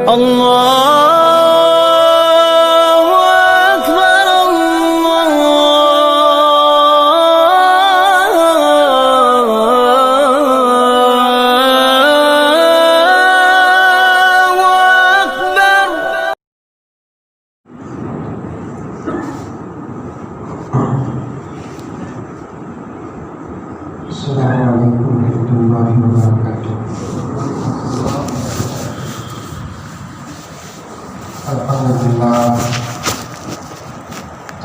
الله أكبر الله أكبر. السلام عليكم ورحمة الله وبركاته.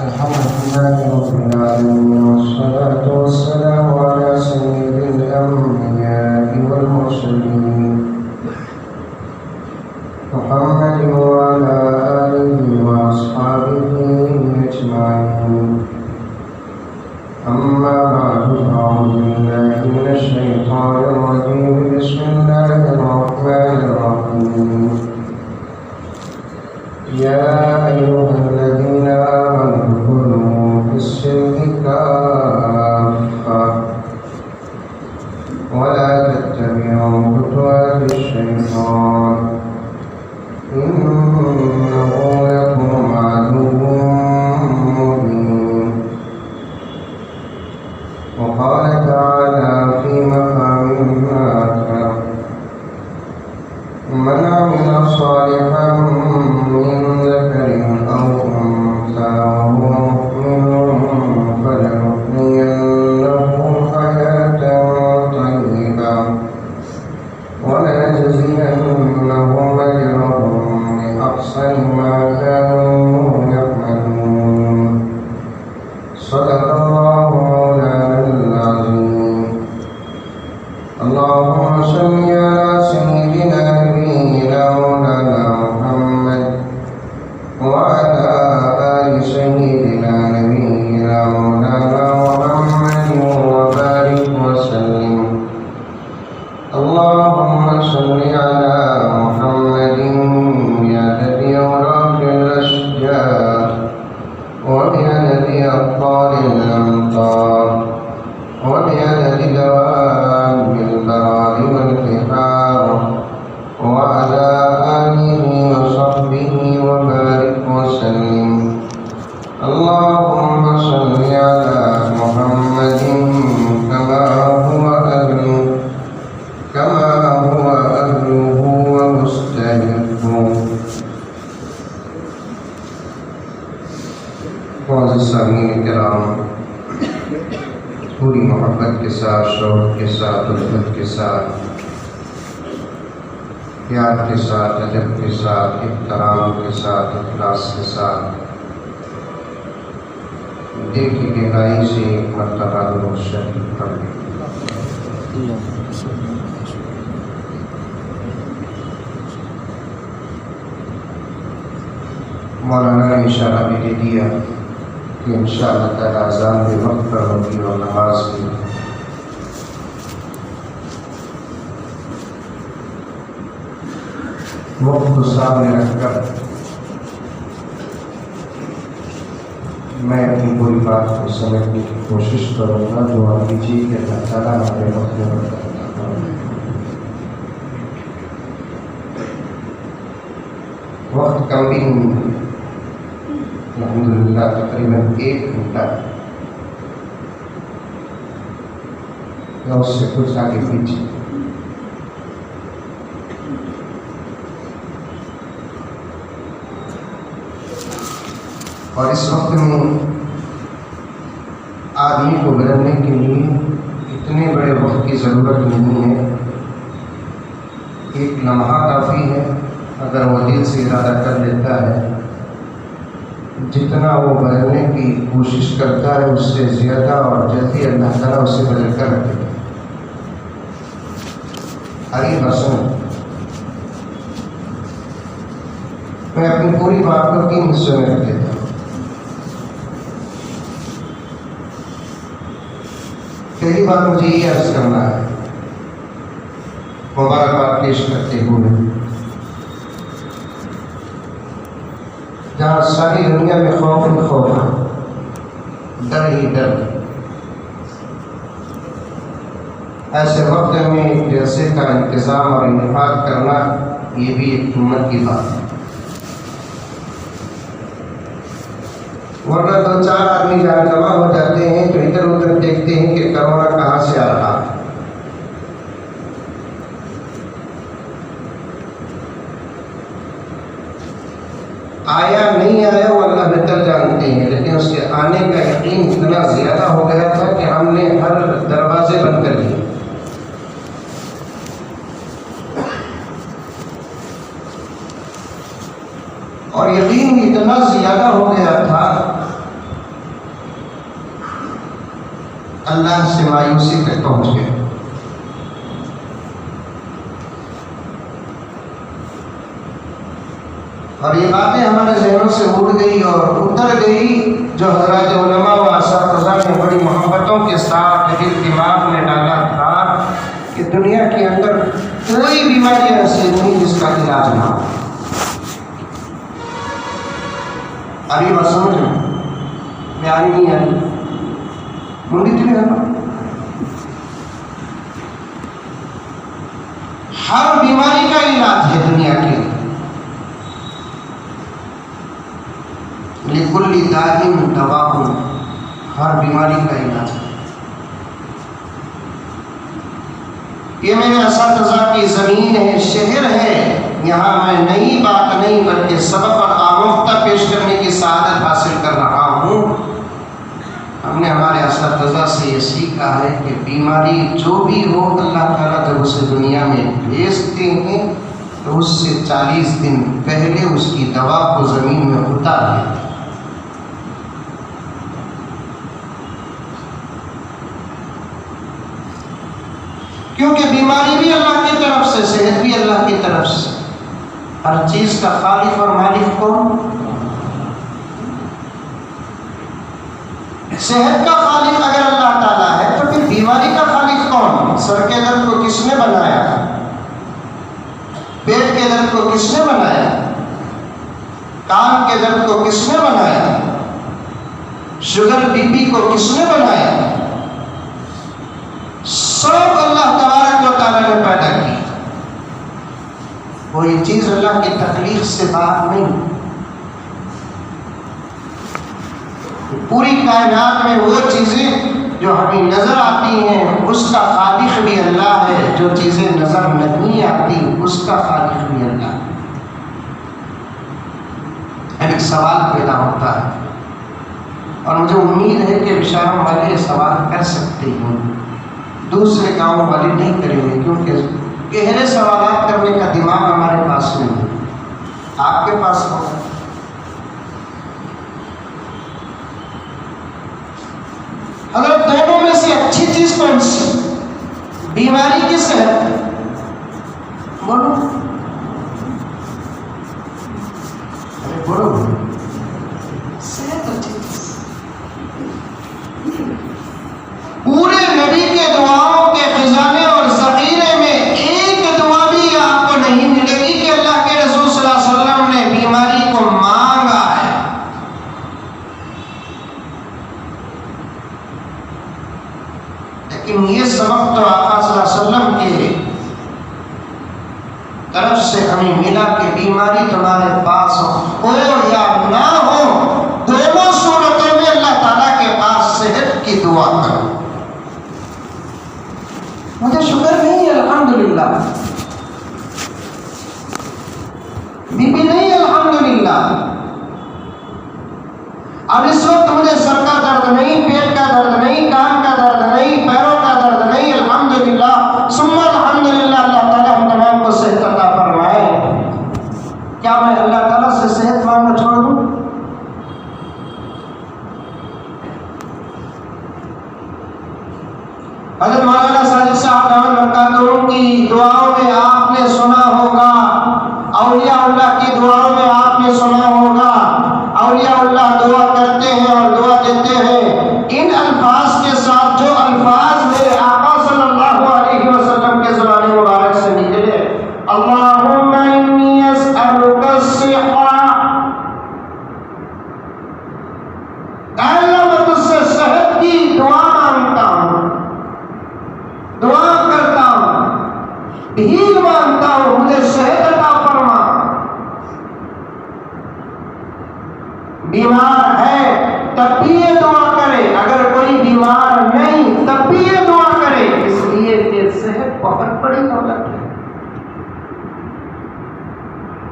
الحمد لله رب العالمين، والصلاة والسلام على سيد الأنبياء والمرسلين محمد وعلى آله وأصحابه أجمعين. أما بعد، أعوذ بالله من الشيطان الرجيم. بسم الله الرحمن الرحيم. يا أيها الذين آمنوا ادخلوا في السلم كافة ولا تتبعوا خطوات الشيطان إنه لكم عدو مبين. وقال تعالى في مقام آخر: من عمل صالحا من ذكر أو أنثى وهو مؤمن فلنحيينه حياة طيبة ولنجزينهم أجرهم بأحسن ما كانوا يعملون. صدق الله مولانا العظيم. اللهم صل على سيدنا نبينا مولانا محمد وعلى آل سيدنا نبينا مولانا محمد وبارك وسلم. اللهم صل على محمد بعدد أوراق الأشجار وبعدد أبطال الأمطار وبعدد دواب البر والبحار وعلى آله وصحبه وبارك وسلم. اللهم صل على محمد كما هو أهله ومستحقه. معزز سامعین کرام، پوری محبت کے ساتھ، شوق کے ساتھ، الفت کے ساتھ، پیار کے ساتھ، ادب کے ساتھ، احترام کے ساتھ، اخلاص کے ساتھ دل کی گہرائی سے ایک مرتبہ درود شریف پڑھیں۔ مولانا نے اشارہ بھی دے دیا کہ انشاءاللہ تعالی اذان بھی وقت پر ہوگی اور نماز بھی۔ وقت کو سامنے رکھ کر میں اپنی پوری بات کو سمجھنے کی کوشش کروں گا۔ دعا کیجیے کہ اللہ تعالیٰ ہمارے وقت میں برکت عطا فرمائے۔ وقت کم بھی نہیں ہے، الحمدللہ تقریباً 1 گھنٹہ یا اس سے کچھ آگے پیچھے۔ اور اس وقت میں آدمی کو بدلنے کے لیے اتنے بڑے وقت کی ضرورت نہیں ہے، ایک لمحہ کافی ہے۔ اگر وہ دل سے ارادہ کر لیتا ہے، جتنا وہ بدلنے کی کوشش کرتا ہے اس سے زیادہ اور جلدی اللہ تعالیٰ اسے بدل کر رکھے گا۔ ہری بسن میں اپنی پوری بات کو 3 حصوں میں رکھ دیتا ہوں۔ پہلی بات مجھے یہ عرض کرنا ہے، مبارکباد پیش کرتے ہوئے، جہاں ساری دنیا میں خوف ہی خوف ہے، ڈر ہی ڈر، ایسے وقت میں جلسے کا انتظام اور انعقاد کرنا یہ بھی ایک ہمت کی بات ہے، ورنہ دو چار آدمی جہاں جمع ہو جاتے ہیں تو ادھر ادھر دیکھتے ہیں کہ کرونا کہاں سے آ رہا ہے۔ آیا نہیں آیا وہ اللہ بہتر جانتے ہیں، لیکن اس کے آنے کا یقین اتنا زیادہ ہو گیا تھا کہ ہم نے ہر دروازے بند کر دیے۔ اور یقین اتنا زیادہ ہو گیا تھا، اللہ سے مایوسی تک پہنچ گئے۔ اور یہ باتیں ہمارے ذہنوں سے اڑ گئی اور اتر گئی جو حضرات علماء و اساتذہ نے بڑی محبتوں کے ساتھ دل دماغ میں ڈالا تھا کہ دنیا کے اندر کوئی بیماری ایسی نہیں جس کا علاج نہ ہو۔ ابھی بات سمجھ میں آئی نہیں آئی؟ منڈی تھی ہر بیماری کا علاج ہے دنیا کے، لِكُلِّ دَاءٍ دَوَاءٌ، ہر بیماری کا علاج ہے۔ یہ میرے اساتذہ کی زمین ہے، شہر ہے، یہاں میں نئی بات نہیں بلکہ سبق اور آموختہ پیش کرنے کی سعادت حاصل کر رہا ہوں۔ ہم نے ہمارے اساتذہ سے یہ سیکھا ہے کہ بیماری جو بھی ہو، اللہ تعالیٰ جب اسے دنیا میں بھیجتے ہیں تو اس سے 40 دن پہلے اس کی دوا کو زمین میں اتار دیتے ہیں۔ کیونکہ بیماری بھی اللہ کی طرف سے، صحت بھی اللہ کی طرف سے، ہر چیز کا خالق اور مالک کون؟ صحت کا خالق اگر اللہ تعالیٰ ہے تو پھر بیماری کا خالق کون؟ سر کے درد کو کس نے بنایا؟ پیٹ کے درد کو کس نے بنایا؟ کان کے درد کو کس نے بنایا؟ شوگر بی پی کو کس نے بنایا؟ سب اللہ تبارک و تعالیٰ نے پیدا کی، کوئی چیز اللہ کی تخلیق سے باہر نہیں۔ پوری کائنات میں وہ چیزیں جو ہمیں نظر آتی ہیں اس کا خالق بھی اللہ ہے، جو چیزیں نظر نہیں آتی اس کا خالق بھی اللہ ہے۔ ایک سوال پیدا ہوتا ہے اور مجھے امید ہے کہ بشاروں والے سوال کر سکتے ہیں، دوسرے گاؤں والے نہیں کریں گے، کیونکہ گہرے سوالات کرنے کا دماغ ہمارے پاس نہیں ہے، آپ کے پاس ہوگا۔ حضرت دونوں میں سے اچھی چیز کون سی؟ بیماری کی صحت؟ بولو بولو، صحت اچھی چیز۔ پورے نبی کے دعاؤں کے خزانے اور ذخیرے میں ایک دعا بھی آپ کو نہیں ملے گی کہ اللہ کے رسول صلی اللہ علیہ وسلم نے بیماری کو مانگا ہے۔ لیکن یہ سبق تو آقا صلی اللہ علیہ وسلم کے طرف سے ہمیں ملا کہ بیماری تمہارے پاس ہو یا نہ ہو، دونوں صورتوں میں اللہ تعالیٰ کے پاس صحت کی دعا کرو۔ مجھے شکر نہیں ہے الحمدللہ، بی پی نہیں الحمدللہ، اب اس وقت مجھے سر کا درد نہیں، پیٹ کا درد نہیں، کان کا درد نہیں، پیروں کا درد نہیں، الحمدللہ ثم الحمدللہ، اللہ تعالیٰ ہم تمام کو صحت عطا فرمائے۔ کیا میں اللہ تعالیٰ سے صحت مانگنا چھوڑ دوں؟ حضرت مولانا ساجد صاحب دامت برکاتہ کی دعاؤں میں آپ نے سنا ہوگا، اولیاء اللہ کی دعاؤں میں آپ نے سنا ہوگا، اولیاء اللہ دعا کرتے ہیں اور دعا دیتے ہیں ان الفاظ کے ساتھ جو الفاظ میرے آقا صلی اللہ علیہ وسلم کے زبان مبارک سے نکلے، اللہم انی اسألک الصحہ، اے اللہ میں تجھ سے صحت کی دعا مانگتا ہوں، دعا کرتا ہوں، بھیک مانگتا ہوں، مجھے صحت عطا فرما۔ بیمار ہے تب بھی یہ دعا کرے، اگر کوئی بیمار نہیں تب بھی یہ دعا کرے، اس لیے کہ صحت بہت بڑی دولت ہے۔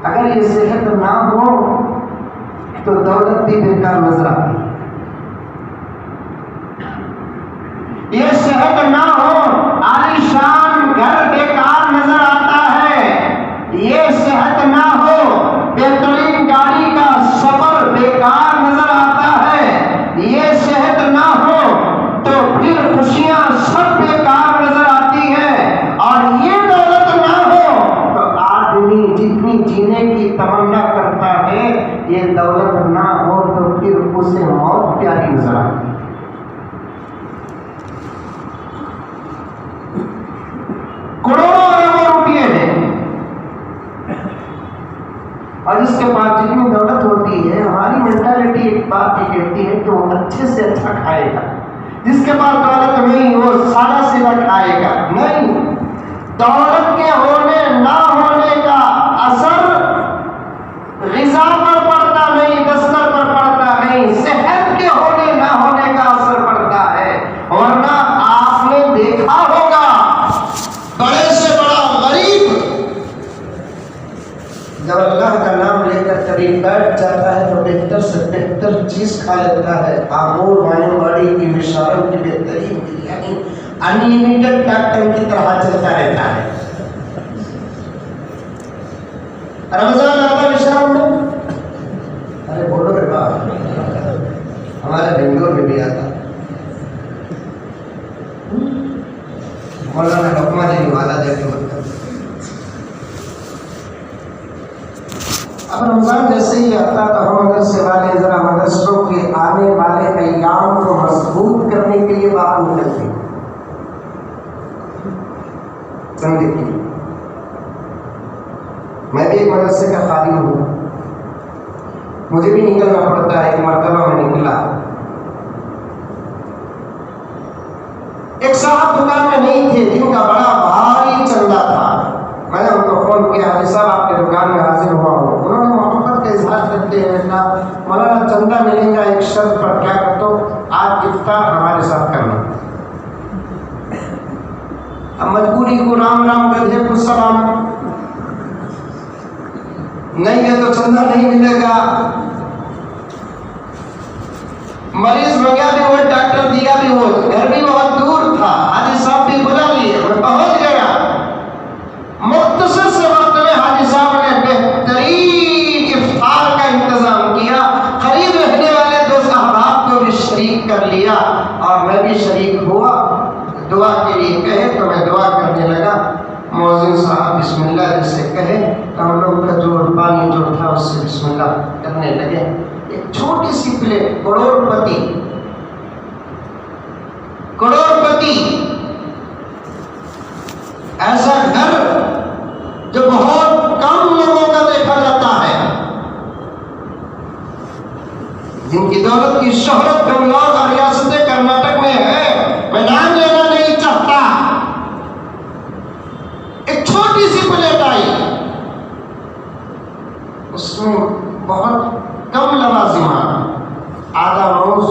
اگر یہ صحت نہ ہو تو دولت بھی بیکار نظر آتی ہے۔ یہ صحت نہ ہو عالی شان گھر بیکار نظر آتا ہے، یہ صحت نہ ہو بہترین گاڑی کا سفر بیکار نظر آتا ہے، یہ صحت نہ ہو تو پھر خوشیاں سب بیکار نظر آتی ہیں، اور یہ دولت نہ ہو تو آدمی جتنی جینے کی تمنا کرتا ہے، یہ دولت نہ ہو تو پھر اسے موت پیاری نظر آتی ہے۔ کروڑوں اربوں روپیے ہیں، اور اس کے بعد جتنی دولت ہوتی ہے، ہماری مینٹالٹی ایک بات یہ کہتی ہے کہ وہ اچھے سے اچھا کھائے گا، جس کے پاس دولت نہیں وہ سادہ سیدھا کھائے گا۔ نہیں، دولت کے ہونے نہ ہونے کا اثر غذا پر پڑتا نہیں، دستر پر پڑتا نہیں، صحت کے ہونے نہ ہونے کا اثر پڑتا ہے۔ ورنہ آپ نے دیکھا ہوگا بڑے سے بڑا غریب جب اللہ کا نام لے کر قریب بیٹھ جاتا ہے تو بہتر سے بہتر چیز کھا لیتا ہے۔ آمور وائن واڑی کی مشاروں کی بہترین بریانی انلیمیٹڈ ڈاکٹر کی طرح چلتا رہتا ہے۔ رمضان آتا مشاروں میں، ارے بولو رے باپ، ہمارے بنگلور میں بھی آتا، مولانا لقمان علی والا دیکھتے وقت۔ اب رمضان جیسے ہی آتا تو ہم مدرسے والے ذرا مدرسوں کے آنے والے ایام کو مضبوط کرنے کے لیے باہر نکلتے ہیں۔ سمجھے کہ میں بھی ایک مدرسے کا خادم ہوں، مجھے بھی نکلنا پڑتا ہے۔ ایک مرتبہ میں نکلا، ایک صاحب دکان میں نہیں تھے جن کا بڑا بھاری چندہ تھا۔ میں نے ان کو فون کیا، حاجی صاحب آپ کے دکان میں حاضر ہوا ہوں۔ انہوں نے محبت کا اظہار کرتے ہوئے کہا، مولانا چندہ ملے گا ایک شرط پر، کیا کرتا ہوں آج افطار ہمارے ساتھ کرنا۔ اب مجبوری کو رام رام گدھے کو سلام، نہیں ہے تو چندہ نہیں ملے گا۔ مریض منگا بھی وہ، ڈاکٹر دیا بھی وہ، گھر بھی بہت دور تھا، حاجی صاحب بھی بلا لیے، میں پہنچ گیا۔ مختصر سے وقت میں حاجی صاحب نے بہترین افطار کا انتظام کیا، قریب رہنے والے دو صحابات کو بھی شریک کر لیا، اور میں بھی شریک ہوا۔ دعا کے لیے کہے تو میں دعا کرنے لگا۔ مؤذن صاحب بسم اللہ جسے کہے تو ہم لوگ کا جو پانی جو تھا اس سے بسم اللہ کرنے لگے۔ ایک چھوٹی سی پلیٹ، کروڑپتی ایسا گھر جو بہت کم لوگوں کا دیکھا جاتا ہے، جن کی دولت کی شہرت بنگلور اور ریاست کرناٹک میں ہے، میں نام لینا نہیں چاہتا۔ ایک چھوٹی سی پلیٹ آئی، اس میں بہت کم لوازمات، آدھا موز،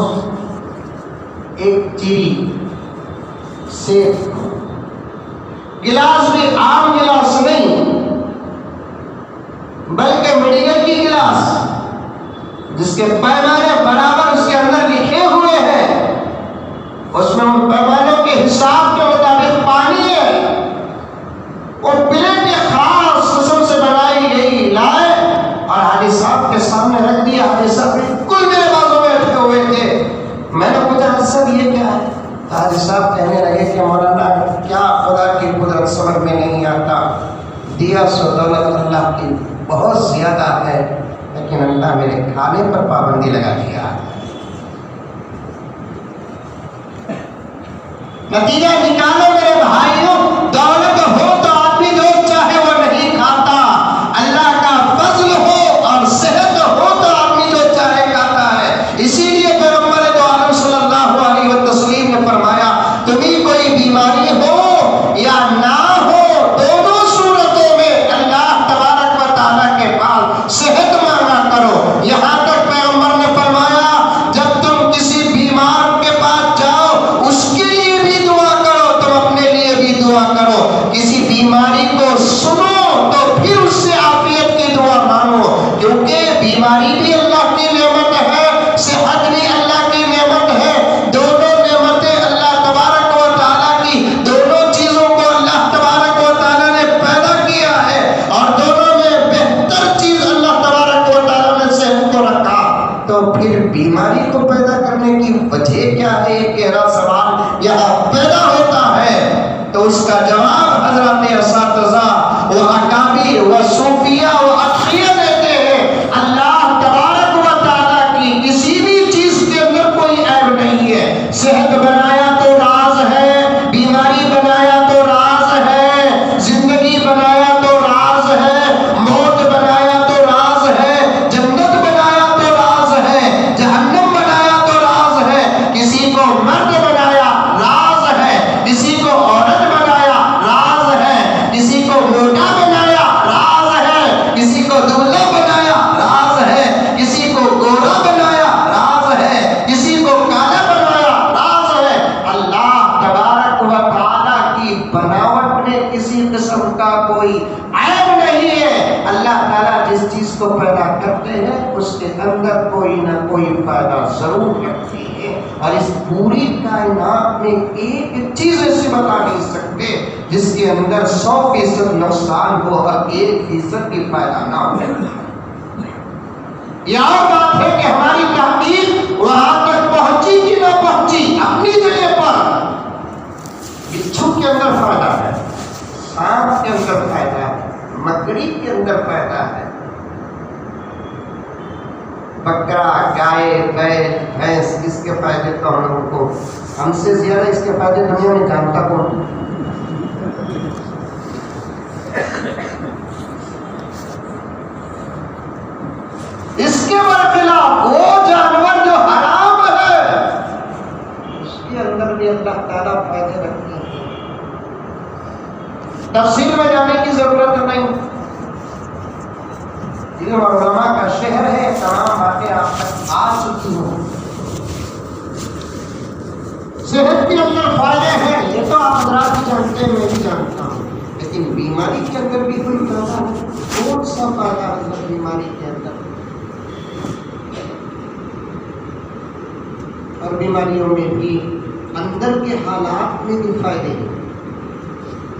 ایک چیری، سیب، گلاس بھی عام گلاس نہیں بلکہ میڈیکل کی گلاس، جس کے پیمانے برابر اس کے اندر لکھے ہوئے ہیں، اس میں ان پیمانوں کے حساب کے مطابق پانی ہے۔ وہ پلیٹ ایک خاص قسم سے بنائی گئی لائے اور حاجی صاحب کے سامنے رکھ دیا۔ حاجی صاحب بالکل میرے بازو میں اٹھے ہوئے تھے۔ میں نے پوچھا سر یہ کیا ہے؟ حاجی صاحب کہنے لگے کہ مولانا کیا خدا کی قدرت سمجھ میں نہیں آتا، دیا سو دولت اللہ کی بہت زیادہ ہے، لیکن اللہ میرے کھانے پر پابندی لگا دیا۔ نتیجہ نکالو میرے بھائیوں، دولت ہو تو آدمی جو چاہے وہ نہیں کھاتا، اللہ کا فضل ہو اور صحت ہو تو آدمی جو چاہے کھاتا ہے۔ اسی لیے پیغمبر دو عالم صلی اللہ علیہ وسلم نے فرمایا، تمہیں کوئی بیماری ہو یا نہ ہو، دونوں صورتوں میں اللہ تبارک و تعالیٰ کے پاس صحت مانگا کرو۔ یہاں تک پیغمبر نے فرمایا چیز کو پیدا کرتے ہیں اس کے اندر کوئی نہ کوئی فائدہ ضرور رکھتی ہے، اور اس پوری کائنات میں ایک چیز ایسی بتا نہیں سکتے جس کے اندر 100% نقصان ہو اور 1% بھی فائدہ نہ ہو۔ یہاں بات ہے کہ ہماری تحقیق وہاں تک پہنچی کہ نہ پہنچی، اپنی جگہ پر بچھو کے اندر فائدہ ہے، سانپ کے اندر فائدہ ہے، مکڑی کے اندر فائدہ ہے، بکرا، گائے، بیل، بھینس، اس کے فائدے تو ہم لوگوں کو ہم سے زیادہ اس کے فائدے دنیا میں جانتا کون؟ اس کے برخلاف وہ جانور جو حرام ہے اس کے اندر بھی اللہ تعالیٰ فائدے رکھتے ہیں۔ تفصیل میں جانے کی ضرورت نہیں، علم اور علماء کا شہر ہے، تمام باتیں آپ تک آ چکی ہوں۔ صحت کے اندر فائدے ہیں، یہ تو آپ حضرات بھی جانتے ہیں، میں بھی جانتا ہوں، لیکن بیماری کے اندر بھی کوئی فائدہ ہے؟ کون سا فائدہ ہے بیماری کے اندر؟ اور بیماریوں میں بھی اندر کے حالات میں بھی فائدے ہیں۔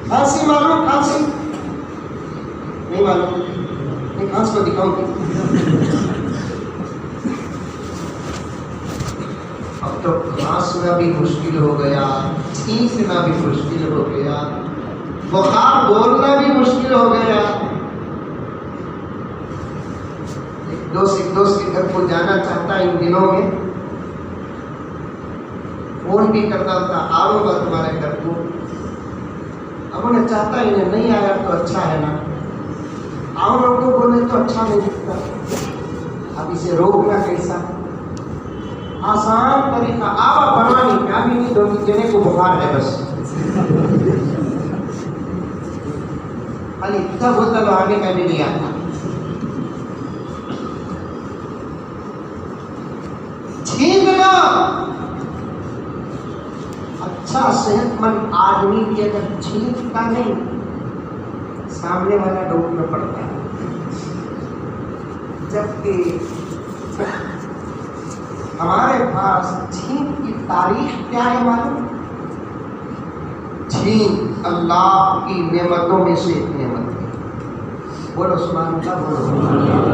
کھانسی معلوم؟ کھانسی نہیں معلوم؟ نہیں، کھانس کو دکھاؤں گی۔ اب تو کھانسنا بھی مشکل ہو گیا، چھینکنا بھی مشکل ہو گیا، بخار بولنا بھی مشکل ہو گیا۔ ایک دوست کے گھر کو جانا چاہتا ان دنوں میں، فون بھی کرتا تھا، آؤں گا تمہارے گھر کو۔ اب انہیں چاہتا ہی نہیں آیا تو اچھا ہے نا، آؤں لوگوں کو بولے تو اچھا نہیں دکھتا۔ اب اسے روکنا کیسا؟ آسان طریقہ، آوا بنانی کیا بھی نہیں دو جنے کو بخار ہے بس، خالی اتنا بولتا تو آگے کا بھی نہیں آتا۔ چھینکنا، اچھا صحت مند آدمی کی اگر چھینکتا نہیں، سامنے والا ڈوب میں پڑتا ہے۔ جبکہ ہمارے پاس چھینک کی تاریخ کیا ہے معلوم؟ چھینک اللہ کی نعمتوں میں سے ایک نعمت ہے۔ بولو سبحان اللہ، بولو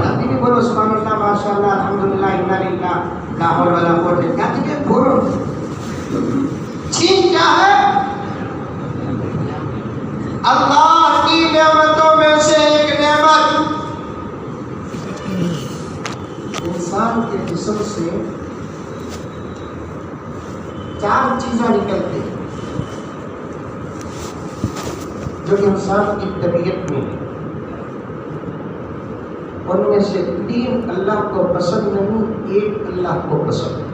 ابھی بھی بولو سبحان اللہ، ماشاء اللہ، الحمدللہ، انا للہ، لا حول ولا قوت الا باللہ، بولو۔ چھینک کیا ہے؟ اللہ کی نعمتوں میں سے ایک نعمت۔ انسان کے جسم سے 4 چیزیں نکلتی ہیں جو انسان کی طبیعت میں، ان میں سے 3 اللہ کو پسند نہیں، 1 اللہ کو پسند ہے۔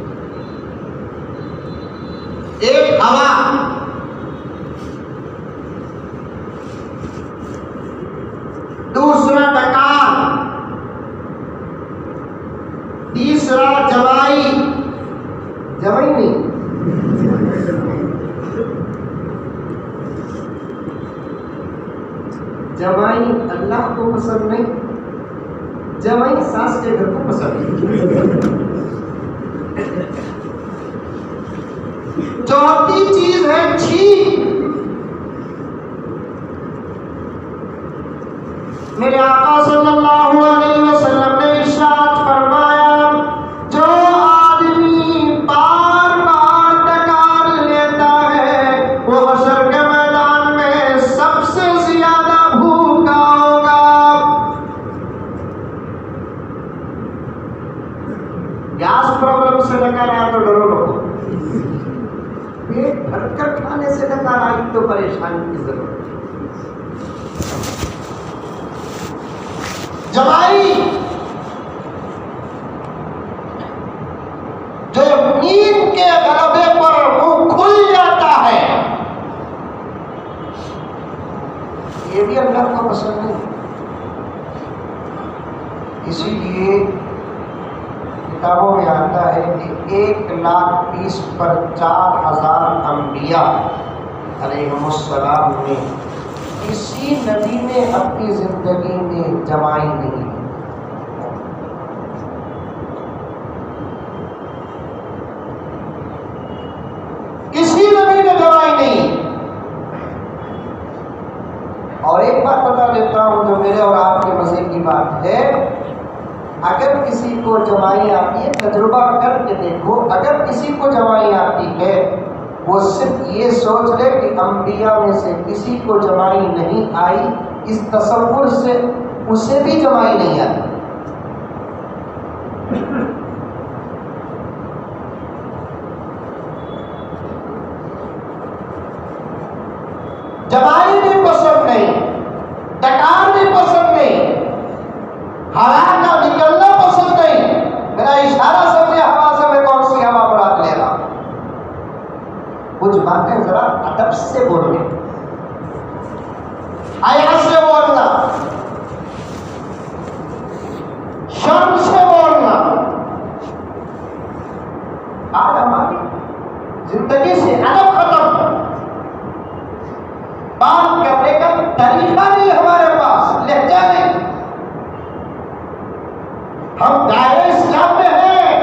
ایک ہوا، دوسرا ڈکار، تیسرا جوائی، جوائی نہیں، جوائی اللہ کو پسند نہیں، جوائی ساس کے گھر کو پسند نہیں۔ چوتھی چیز ہے چھینک۔ میرے آقا صلی اللہ علیہ وسلم نے ارشاد فرمایا، جو آدمی بار بار ڈکار لیتا ہے وہ حشر کے میدان میں سب سے زیادہ بھوکا ہوگا۔ گیس پرابلم سے ڈکار آیا تو ڈرو لوگو، پیٹ بھر کر کھانے سے ڈکار آئی تو پریشانی کی ضرورت ہے۔ جوائی، جو نیند کے غلبے پر منہ کھل جاتا ہے، یہ بھی اللہ کو پسند نہیں۔ اسی لیے کتابوں میں آتا ہے کہ 1,20,000 پر 4,000 انبیاء علیہم السلام نے کسی نبی نے اپنی زندگی میں جمائی نہیں، اگر کسی کو جمائی آتی ہے، تجربہ کر کے دیکھو، اگر کسی کو جمائی آتی ہے وہ صرف یہ سوچ لے کہ انبیاء میں سے کسی کو جمائی نہیں آئی، اس تصور سے اسے بھی جمائی نہیں آتی۔ جمائی بھی پسند نہیں، ڈکار بھی پسند نہیں، حالات کا نکلنا پسند نہیں۔ میرا اشارہ سمجھے ہوا سے میں کون سی ہوا برات لے رہا ہوں۔ کچھ باتیں ذرا ادب سے بولنے، حیا سے بولنا، شرم سے بولنا۔ آج ہماری زندگی سے ادب ختم، بات کرنے کا طریقہ نہیں ہمارے پاس، لہجہ نہیں۔ ہم دائرے اسلام میں ہیں،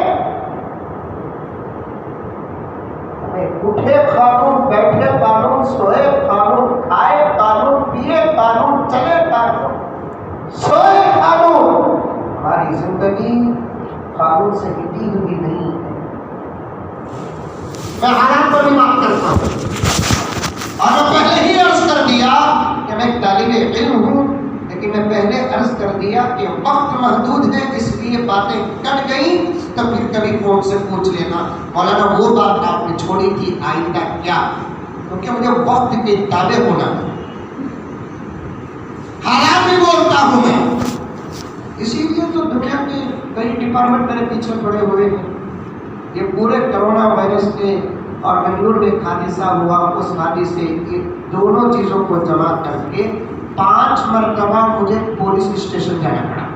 ہمیں اٹھے قانون، بیٹھے قانون، سوئے قانون، کھائے قانون، پیے قانون، چلے قانون، سوئے قانون۔ ہماری زندگی قانون سے ہٹی ہوئی نہیں ہے۔ میں حالات کو بھی بات کرتا ہوں، اور میں پہلے ہی عرض کر دیا کہ میں ایک طالب علم ہوں، لیکن میں پہلے عرض کر دیا کہ وقت محدود ہے، اس لیے باتیں کٹ گئیں تو پھر کبھی فون سے پوچھ لینا مولانا وہ بات آپ نے چھوڑی تھی آئندہ کیا، کیونکہ مجھے وقت کے تابع ہونا ہے۔ حالات بھی بولتا ہوں میں، اسی لیے تو دنیا کے کئی ڈپارٹمنٹ میرے پیچھے پڑے ہوئے ہیں۔ یہ پورے کرونا وائرس کے اور بنگلور میں ایک حادثہ ہوا، اس حادثے سے دونوں چیزوں کو جمع کر کے 5 مرتبہ مجھے پولیس اسٹیشن جانا پڑا۔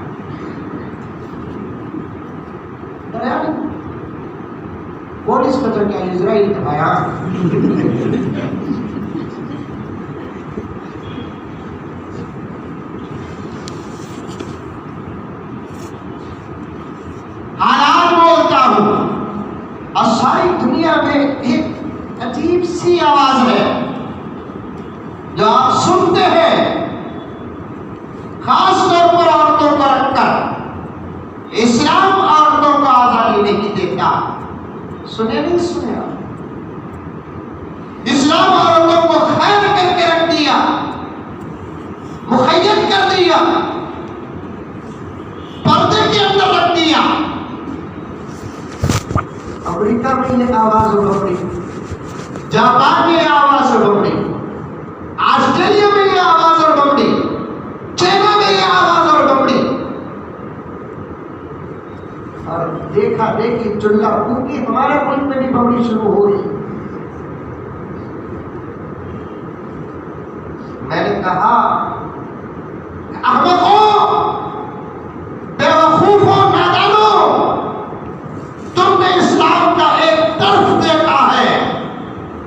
پولیس کا تو کیا، اسرائیل کا بیان۔ حالات بولتا ہوں، اور ساری دنیا میں ایک عجیب سی آواز ہے جو آپ سنتے ہیں، خاص طور پر عورتوں کو رکھ کر۔ اسلام عورتوں کو آزادی نہیں دیتا، سنے نہیں سنے؟ اسلام عورتوں کو قید کر کے رکھ دیا، مقید کر دیا، پردے کے اندر رکھ دیا۔ امریکہ میں یہ آواز اٹھ پڑی، جاپان میں یہ آواز اٹھ پڑی، آسٹریلیا میں یہ آواز اٹھ پڑی، چائنا میں یہ آواز اٹھ پڑی، اور دیکھا دیکھی چلا کیونکہ ہمارے ملک میں بھی بمڑی شروع ہوئی۔ میں نے کہا احمقوں، بیوقوفوں، نادانوں، تم نے اسلام کا ایک طرف دیکھا ہے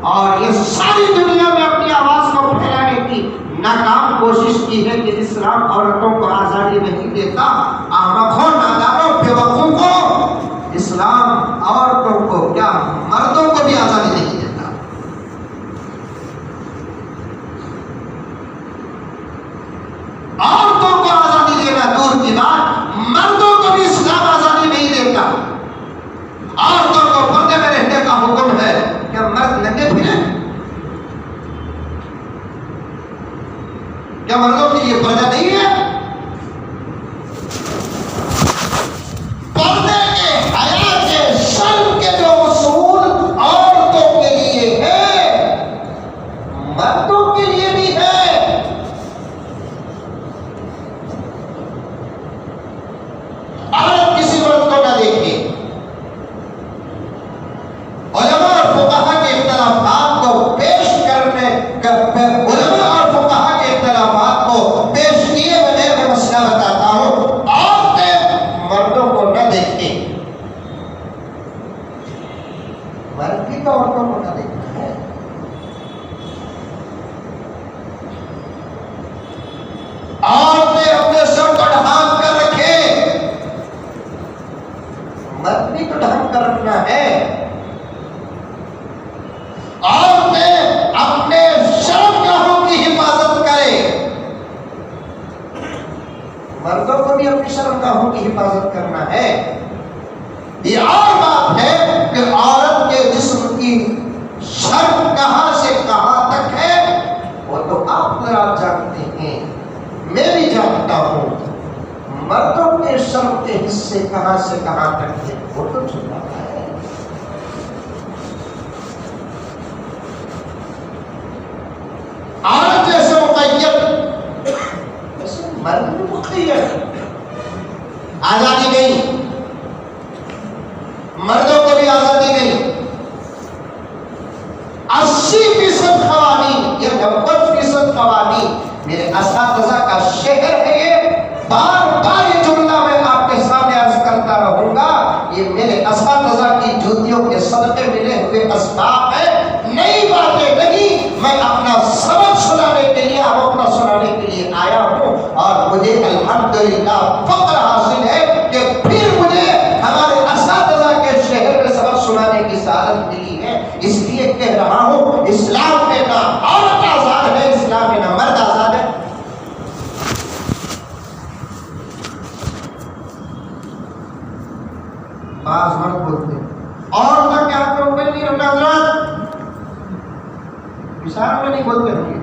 اور یہ ساری دنیا میں اپنی آواز کو پھیلانے کی ناکام کوشش کی ہے کہ اسلام عورتوں کو آزادی نہیں دیتا۔ احمقوں، نادانوں، بیوقوفوں، اسلام عورتوں کو کیا مردوں کو بھی آزادی نہیں دیتا۔ عورتوں کو آزادی دینا دور کی بات، مردوں کو بھی اسلام آزادی نہیں دیتا۔ عورتوں کو پردے میں رہنے کا حکم ہے، کیا مرد ننگے پھریں؟ کیا مردوں کے لیے پردہ نہیں ہے؟ پردے کے، حیا کے، شرم کے جو اصول عورتوں کے لیے ہے، مردوں کے لیے بھی ہے۔ عورت کسی مرد کو نہ دیکھے۔ علماء اور فقہا کے اختلافات کو پیش کرنے، علماء اور فقہا کے اختلافات کو پیش کیے بغیر میں مسئلہ بتاتا ہوں، عورتیں مردوں کو نہ دیکھیں۔ مرد بھی تو عورتوں کو نہ دیکھنا ہے۔ عورتیں اپنے سر کو ڈھانپ کر رکھیں، مرد بھی تو ڈھانپ کر رکھنا ہے۔ عورتیں اپنے شرمگاہوں کی حفاظت کریں، مردوں کو بھی اپنی شرمگاہوں کی حفاظت کرنا ہے۔ یہ اور بات ہے کہ عورت کے جسم کی شرم کہاں سے کہاں تک ہے وہ تو آپ حضرات جانتے ہیں، میں بھی جانتا ہوں۔ مردوں کے شرم کے حصے کہاں سے کہاں تک ہے وہ تو چھپا ہے۔ عورت جیسے مقید ویسے مرد بھی مقید، آزادی نہیں، مردوں کو بھی آزادی نہیں۔ 80% قوانین یا 90% قوانین میرے اساتذہ کا شہر ہے۔ یہ بار بار یہ جملہ میں آپ کے سامنے عرض کرتا رہوں گا، یہ میرے اساتذہ کی جوتیوں کے صدقے ملے ہوئے اسباب ہے، نئی باتیں نہیں۔ میں اپنا سبق سنانے کے لیے، اپنا سنانے کے لیے آیا ہوں، اور مجھے الحمدللہ فخر حاصل ہے کہ پھر مجھے ہمارے اساتذہ کے شہر میں سبق سنانے کی سعادت ملی ہے۔ اس لیے کہہ رہا ہوں، اسلام میں نہ عورت آزاد ہے، اسلام میں نہ مرد آزاد ہے۔ بعض مرد بولتے ہیں عورت کا کیا کروں میں نہیں رہنا، حضرات اشاروں میں نہیں بولتے ہوں گے،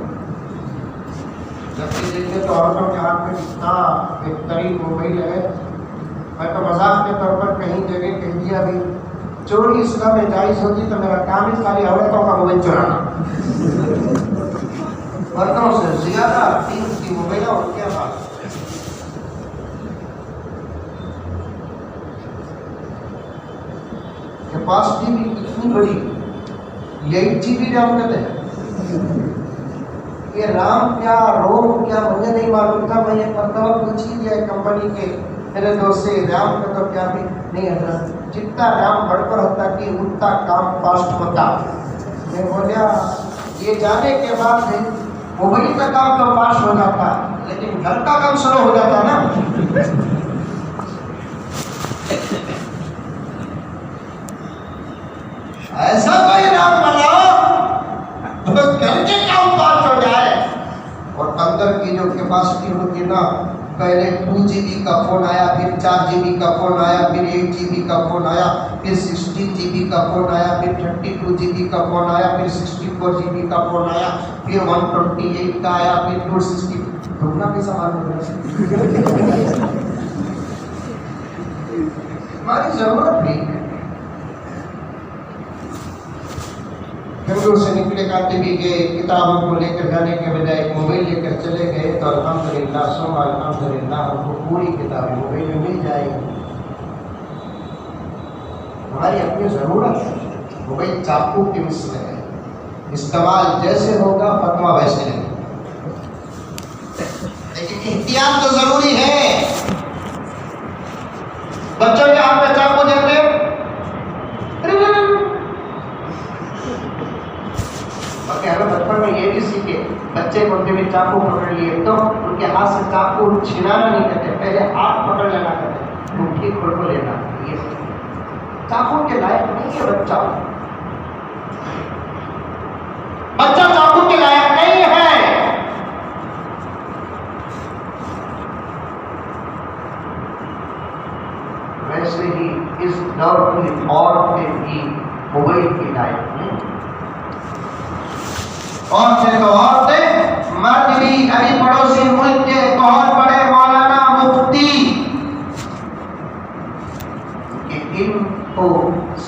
جب کہ دیکھیں تو عورتوں کے ہاتھ میں کتنا بہترین موبائل ہے۔ میں تو مذاق کے طور پر کہیں جگہ کہہ دیا بھی چوری اسلام میں جائز ہوتی تو میرا کام ہی خالی عورتوں کا موبائل چورانا، مردوں سے زیادہ کی موبائل ہے، اور کیا بات کیپاسٹی بھی کتنی بڑی، 8 GB ریم کہتے ہیں۔ یہ رام کیا روم کیا مجھے نہیں معلوم تھا، میں یہ مرتبہ پوچھ ہی دیا کمپنی کے میرے دوست سے، رام کا تو کیا بھی نہیں حضرت، جتنا رام بڑھ کر ہوتا کہ اتنا کام فاسٹ ہوتا۔ میں بولیا یہ جانے کے بعد موبائل کا کام تو فاسٹ ہو جاتا لیکن گھر کا کام سلو ہو جاتا نا۔ ایسا کوئی رام بناؤ تو گھر کے کام فاسٹ ہو جائے، اور اندر کی جو کیپاسٹی ہوتی ہے نا، پہلے 2 GB کا فون آیا، پھر 4 GB کا فون آیا، پھر 8 GB کا فون آیا، پھر 16 GB کا فون آیا، پھر 32 GB کا فون آیا، پھر 64 GB کا فون آیا، پھر 128 کا آیا، پھر 260 ڈھونڈنا بھی سامان ہو گیا۔ ہماری ضرورت بھی ہے، بنگلور سے نکلے کاتے بھی گئے، کتابوں کو لے کر جانے کے بجائے ایک موبائل لے کر چلے گئے، تو الحمدللہ ثم الحمدللہ ہم کو پوری کتابیں موبائل میں مل جائے گی۔ ہماری اپنی ضرورت ہے، موبائل چاقو کی مثل ہے، استعمال جیسے ہوگا فتویٰ ویسے نہیں، لیکن احتیاط تو ضروری ہے۔ بچوں کے ہاتھ میں چاقو دیتے ہمیں بچپن میں یہ بھی سیکھے، بچے کو بھی چاقو پکڑ لیے تو ان کے ہاتھ سے چاقو چھنانا نہیں کرتے، پہلے ہاتھ پکڑ لینا کرتے، مٹھی کھول کو لینا۔ یہ چاقو کے لائق نہیں ہے بچہ، بچہ چاقو کے لائق نہیں ہے۔ ویسے ہی اس دور کی عورتیں بھی موبائل کی لائق نہیں، عورتیں تو عورتیں، مرد بھی۔ ابھی پڑوسی ملک کے بہت بڑے مولانا مفتی کہ ان کو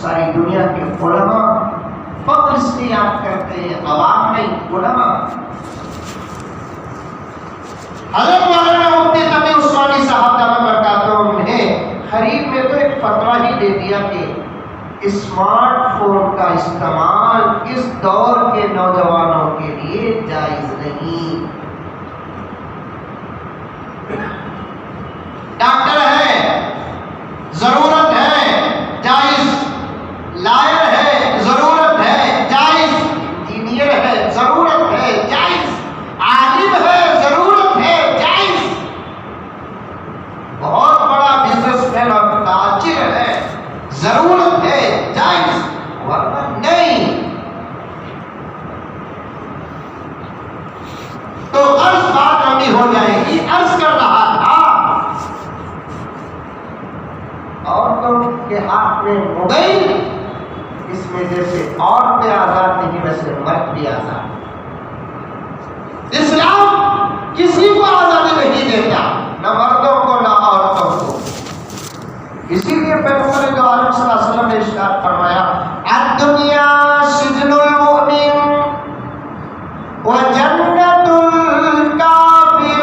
ساری دنیا کے علماء فخر اس لیے یاد کرتے ہیں، عوام نہیں، علماء۔ حضرت مولانا مفتی تقی عثمانی صاحب دامت برکاتہم نے قریب میں تو ایک فتویٰ ہی دے دیا کہ اسمارٹ فون کا استعمال اس دور کے نوجوانوں کے لیے جائز نہیں۔ ڈاکٹر ہے، ضرورت ہے، جائز، لائر ہے، ضرورت ہے، جائز، انجینئر ہے، ضرورت ہے، جائز، عالم ہے، ضرورت ہے، جائز، بہت بڑا بزنس مین اور تاجر ہے، ضرورت ہے، جائز، ورنہ نہیں۔ تو عرض بات لمبی ہو جائے گی۔ عرض کر رہا تھا عورتوں کے ہاتھ میں موبائل، اس میں جیسے عورتیں آزاد نہیں ویسے مرد بھی آزاد۔ اسلام کسی کو آزادی نہیں دیتا، نہ مردوں کو نہ عورتوں کو۔ اسی لیے پیغمبر دو عالم صلی اللہ علیہ وسلم نے ارشاد فرمایا الدنیا سجن المؤمن وجنت الکافر،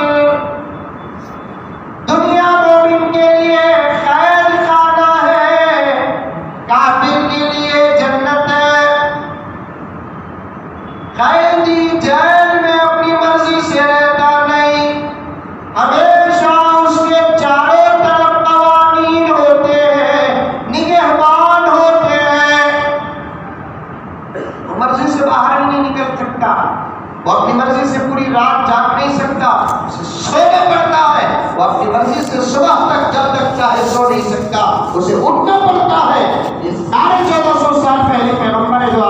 دنیا مومن کے لیے قید خانہ ہے، کافر کے لیے جنت ہے۔ قیدی جیل میں اپنی مرضی سے رہتا نہیں، ہمیشہ اس کے چاروں طرف قوانین ہوتے ہیں، نگہبان ہوتے ہیں۔ وہ مرضی سے باہر ہی نہیں نکل سکتا، وہ اپنی مرضی سے پوری رات جاگ نہیں سکتا، اسے سونا پڑتا ہے، وہ اپنی مرضی سے صبح تک جب تک چاہے سو نہیں سکتا، اسے اٹھنا پڑتا ہے۔ یہ سارے 1400 سال پہلے پیغمبر دو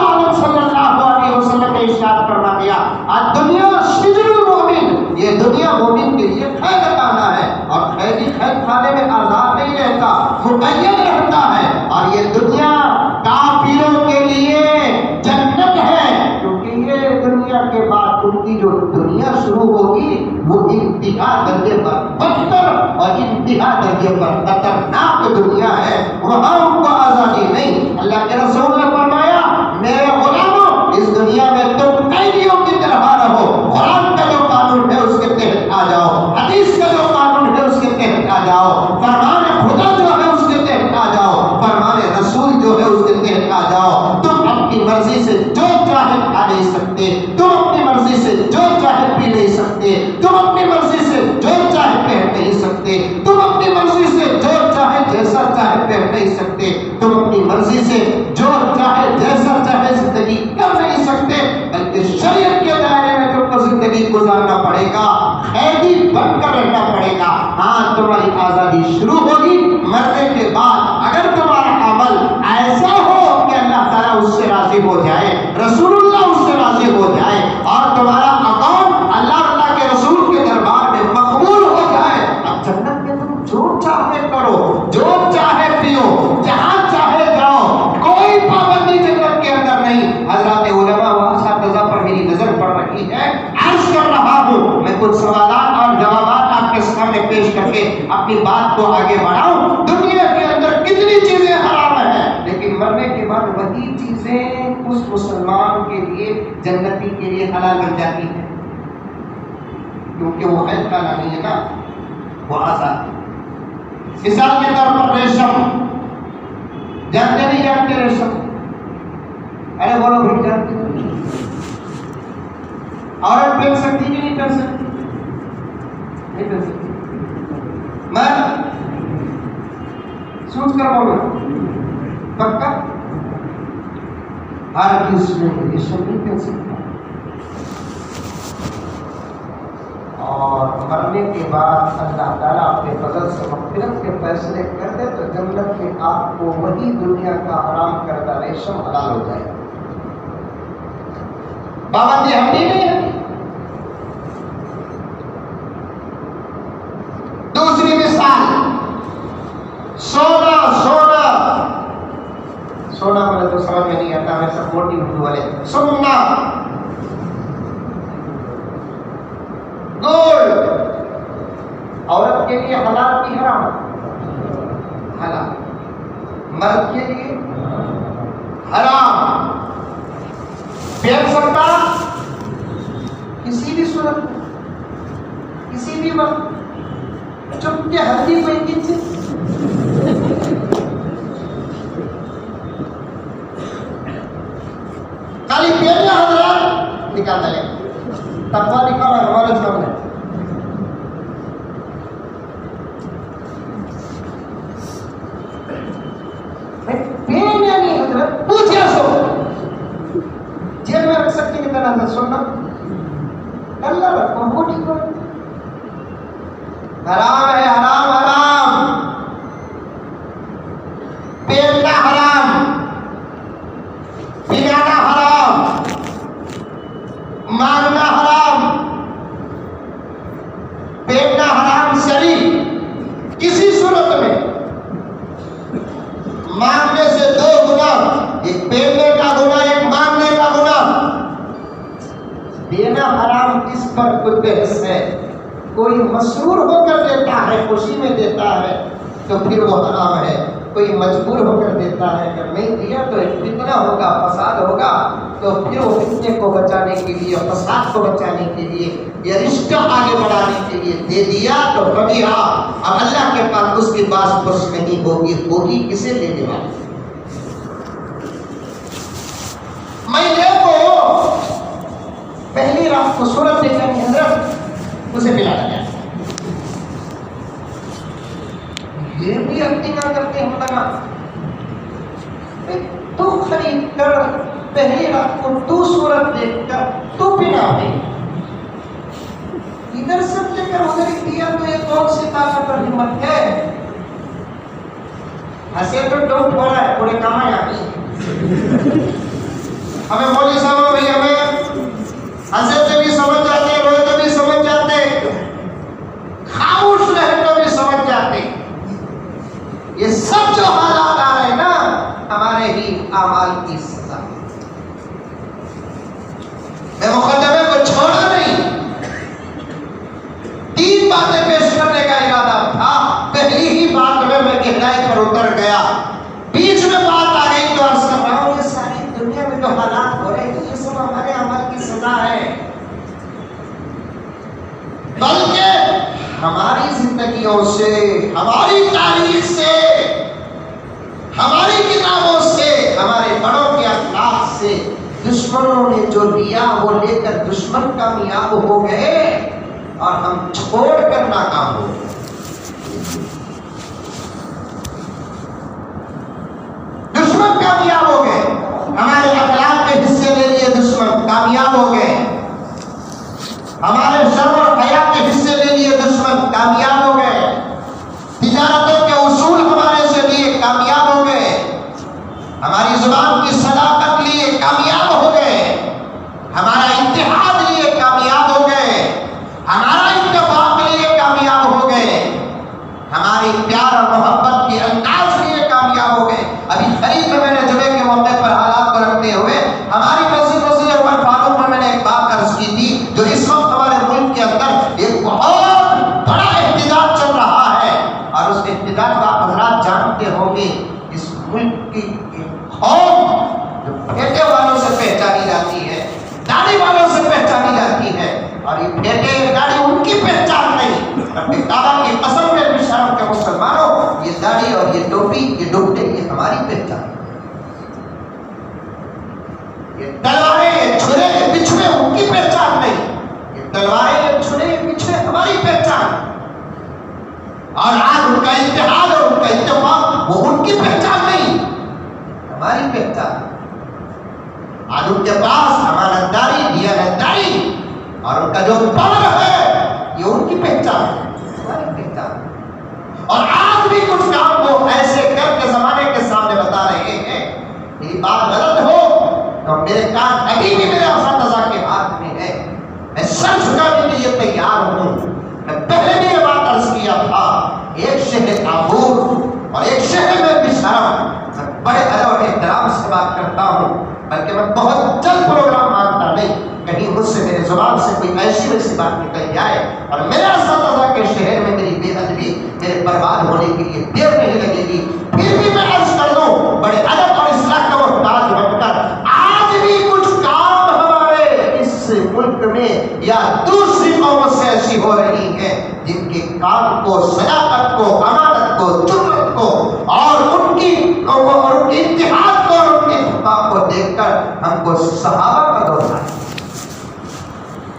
عالم صلی اللہ علیہ وسلم نے ارشاد فرما دیا الدنیا سجن المؤمن، یہ دنیا مومن کے لیے قید خانہ ہے، اور قیدی قید خانے میں آزاد نہیں رہتا، مقید رہتا ہے۔ اور یہ دنیا کافروں کے لیے جنت ہے، کیونکہ یہ دنیا کے بعد ان کی جو دنیا شروع ہوگی وہ انتہا درجے پر بدتر اور انتہا درجے پر خطرناک دنیا ہے، وہاں ان کو آزادی نہیں۔ اللہ کے رسول نے فرمایا میرے غلاموں، اس دنیا میں تم قیدیوں کی طرح رہو، قرآن کا جو قانون ہے اس کے تحت آ جاؤ، حدیث کا جو قانون ہے اس کے تحت آ جاؤ، فرمان خدا جو ہے اس کے تحت آ جاؤ، فرمان رسول جو ہے اس کے تحت آ جاؤ۔ تم اپنی مرضی سے جو چاہے کھا نہیں سکتے، تم اپنی مرضی سے جو چاہے پی نہیں سکتے، تم اپنی مرضی سے جو چاہے پہن نہیں سکتے، تم اپنی مرضی سے جو چاہے جیسا چاہے پہن نہیں سکتے، تم اپنی مرضی سے جو چاہے جیسا چاہے زندگی کر نہیں سکتے، بلکہ شریعت کے دائرے میں تم کو زندگی گزارنا پڑے گا، قیدی بن کر رہنا پڑے گا۔ ہاں تمہاری آزادی شروع ہوگی مرنے کے بعد اگر تمہارا عمل ایسا ہو کہ اللہ تعالیٰ اس سے راضی ہو جائے، رسول اللہ اس سے راضی ہو جائے، اور تمہارا اکاؤنٹ اللہ کے رسول کے دربار میں مقبول ہو جائے، اب جنت میں تم جو چاہے کرو، جو چاہے پیو، جہاں چاہے جاؤ، کوئی پابندی جنت کے اندر نہیں۔ حضرات علماء و اساتذہ پر میری نظر پڑ رہی ہے، عرض کر رہا ہوں میں کچھ سوالات اور جوابات آپ کے سامنے پیش کر کے اپنی بات کو آگے بڑھاؤں۔ دنیا کے اندر کتنی چیزیں حرام ہیں، لیکن مرنے کے بعد وہی چیزیں اس مسلمان کے لیے جنتی کے لیے حلال بن جاتی ہیں، کیونکہ وہ قید خانہ نہیں ہے نا، وہ آزاد ہے۔ مثال کے طور پر ریشم، جانتے نہیں جانتے ریشم؟ ارے بولو بھائی جانتے نہیں؟ عورت پہن سکتی کہ نہیں پہن سکتی؟ نہیں پہن سکتی۔ مرد سوچ کر بولو پکا؟ ہر کس میں ریشم نہیں پہن سکتا۔ اور مرنے کے بعد اللہ تعالیٰ اپنے فضل سے مغفرت کے فیصلے کر دے تو جنت میں آپ کو وہی دنیا کا حرام کردہ ریشم حلال ہو جائے۔ پابندی ہم نہیں ہے۔ دوسری مثال، سونا بولے تو سمجھ میں نہیں آتا، میں سب موٹی اردو والے سننا، گولڈ عورت کے لیے حلال کی حرام؟ حلال، مرد کے لیے حرام۔ پہن سکتا کسی بھی صورت میں، کسی بھی وقت، چپ کے ہلدی پہن سے خالی پہننا حضرات نکال دیں، تقویٰ نکالا ہمارے سامنے۔ پہن یا نہیں حضرت پوچھے سو جیل میں رکھ سکتے کہ طرح سننا اللہ رکھو وہ ٹھیک ہو۔ حرام ہے، حرام حرام، پہننا حرام، پلانا حرام، مانگنا حرام، پہننا حرام، شریف کسی صورت میں بحث ہے. کوئی مسرور ہو کر دیتا ہے، خوشی میں دیتا ہے تو پھر وہ حرام ہے. کوئی مجبور ہو کر دیتا ہے، اگر نہیں دیا تو ایک فتنہ ہوگا، فساد ہوگا، تو پھر وہ فتنے کو بچانے کے لیے، فساد کو بچانے کے لیے، یہ رشتہ آگے بڑھانے کے لیے دے دیا تو بڑھیا. اب اللہ کے پاس اس کی بات خوش نہیں ہوگی، ہوگی کسے لینے والی. میں کو پہلی رات کو سورت دیکھنے حضرت اسے پلایا گیا. یہ بھی ایکٹنگ کرتے ہیں لگا تو خرید کر پہلی رات کو تو سورت دیکھ کر تو پلا دے. ادھر سب لے کر ادھر کیا تو یہ کون سی طاقت اور ہمت ہے؟ ہنسے تو ڈوٹ ہو رہا ہے، پورے کام آیا. ہمیں مولوی صاحب بھائی ہمیں ہنسے تو بھی سمجھ جاتے، روئے تو بھی سمجھ جاتے، خاموش رہے تو بھی سمجھ جاتے. یہ سب جو حالات آ رہے ہیں نا، ہمارے ہی اعمال کی سزا. میں مقدمے کو چھوڑا نہیں، تین باتیں پیش کرنے کا ارادہ تھا. پہلی ہی بات میں گہرائی پر اتر گیا، بیچ میں بات آ گئی تو عرض کر رہا ہوں یہ ساری دنیا میں جو حالات ہو رہے ہیں یہ سب ہمارے عمل کی سزا ہے. بلکہ ہماری زندگیوں سے، ہماری تاریخ سے، ہماری کتابوں سے، ہمارے بڑوں کے اخلاق سے دشمنوں نے جو لیا وہ لے کر دشمن کامیاب ہو گئے اور ہم چھوڑ کر ناکام ہو گئے. دشمن کامیاب ہو گئے، ہمارے اخلاق کے حصے لے لیے دشمن کامیاب ہو گئے، ہمارے شرم اور حیا کے حصے لے لیے دشمن کامیاب ہو گئے، تجارتوں کے اصول ہمارے سے لیے کامیاب ہو گئے، ہماری زبان کی صداقت لیے کامیاب ہو گئے، ہمارا اتحاد لیے کامیاب ہو گئے، ہمارا اتفاق لیے کامیاب ہو گئے، ہماری پیار اور محبت کے انداز لیے کامیاب ہو گئے. ابھی قریب میں نے جمعے کے موقع پر حالات کو رکھتے ہوئے ہماری مسجد عمر فاروق میں نے ایک بات عرض کی تھی جو اس وقت ہمارے ملک کے اندر ایک بہت بڑا احتجاج چل رہا ہے، اور اس احتجاج کا حضرات جانتے ہوں گے. اس ملک کی قوم جو پھیٹے والوں سے پہچانی جاتی ہے، داڑھی والوں سے پہچانی جاتی ہے، اور یہ پھیٹے داڑھی ان کی پہچان نہیں. اپنے کعبہ کی قسم میں بھی شرم کے مسلمانوں، یہ داڑھی اور یہ ٹوپی، یہ ڈوبٹے، یہ ہماری پہچان. یہ تلواریں، یہ چھرے، یہ بچھوے ان کی پہچان نہیں. یہ تلواریں، یہ چھرے، یہ بچھوے ہماری پہچان. اور آج ان کا اتحاد اور ان کا اتفاق وہ ان کی پہچان نہیں، ہماری پہچان. آج ان کے پاس امانتداری، دیانتداری اور ان کا جو پاور ہے یہ ان کی پہچان ہے، ہماری پہچان. اور آج بھی کچھ کام وہ ایسے کر کے زمانے کے سامنے بتا رہے ہیں. میری بات غلط ہو تو میرے کان ابھی بھی میرے اساتذہ کے ہاتھ میں ہے، میں سر جھکانے کے لیے تیار ہوں. میں پہلے بھی یہ بات عرض کیا تھا، ایک شہر کابل اور ایک شہر میں بشرم، میں بڑے ادب اور احترام سے بات کرتا ہوں، بلکہ میں بہت جلد پروگرام مانتا نہیں کہیں مجھ سے میرے زبان سے کوئی ایسی ویسی بات نکل جائے اور میرے اساتذہ کے شہر میں میری بے ادبی میرے برباد ہونے کے لیے دیر نہیں لگے گی. پھر بھی میں عرض کر دوں، بڑے ادب اور اصلاح کا محتاج بن کر آج بھی کچھ کام ہمارے اس ملک میں یا دوسری قوموں سے ایسی ہو رہی ہے جن کے کام کو، صداقت کو، امانت کو، جرأت کو اور ان کی اتحاد کو اور ان کے اتفاق کو دیکھ کر ہم کو صحابہ کا دور آیا،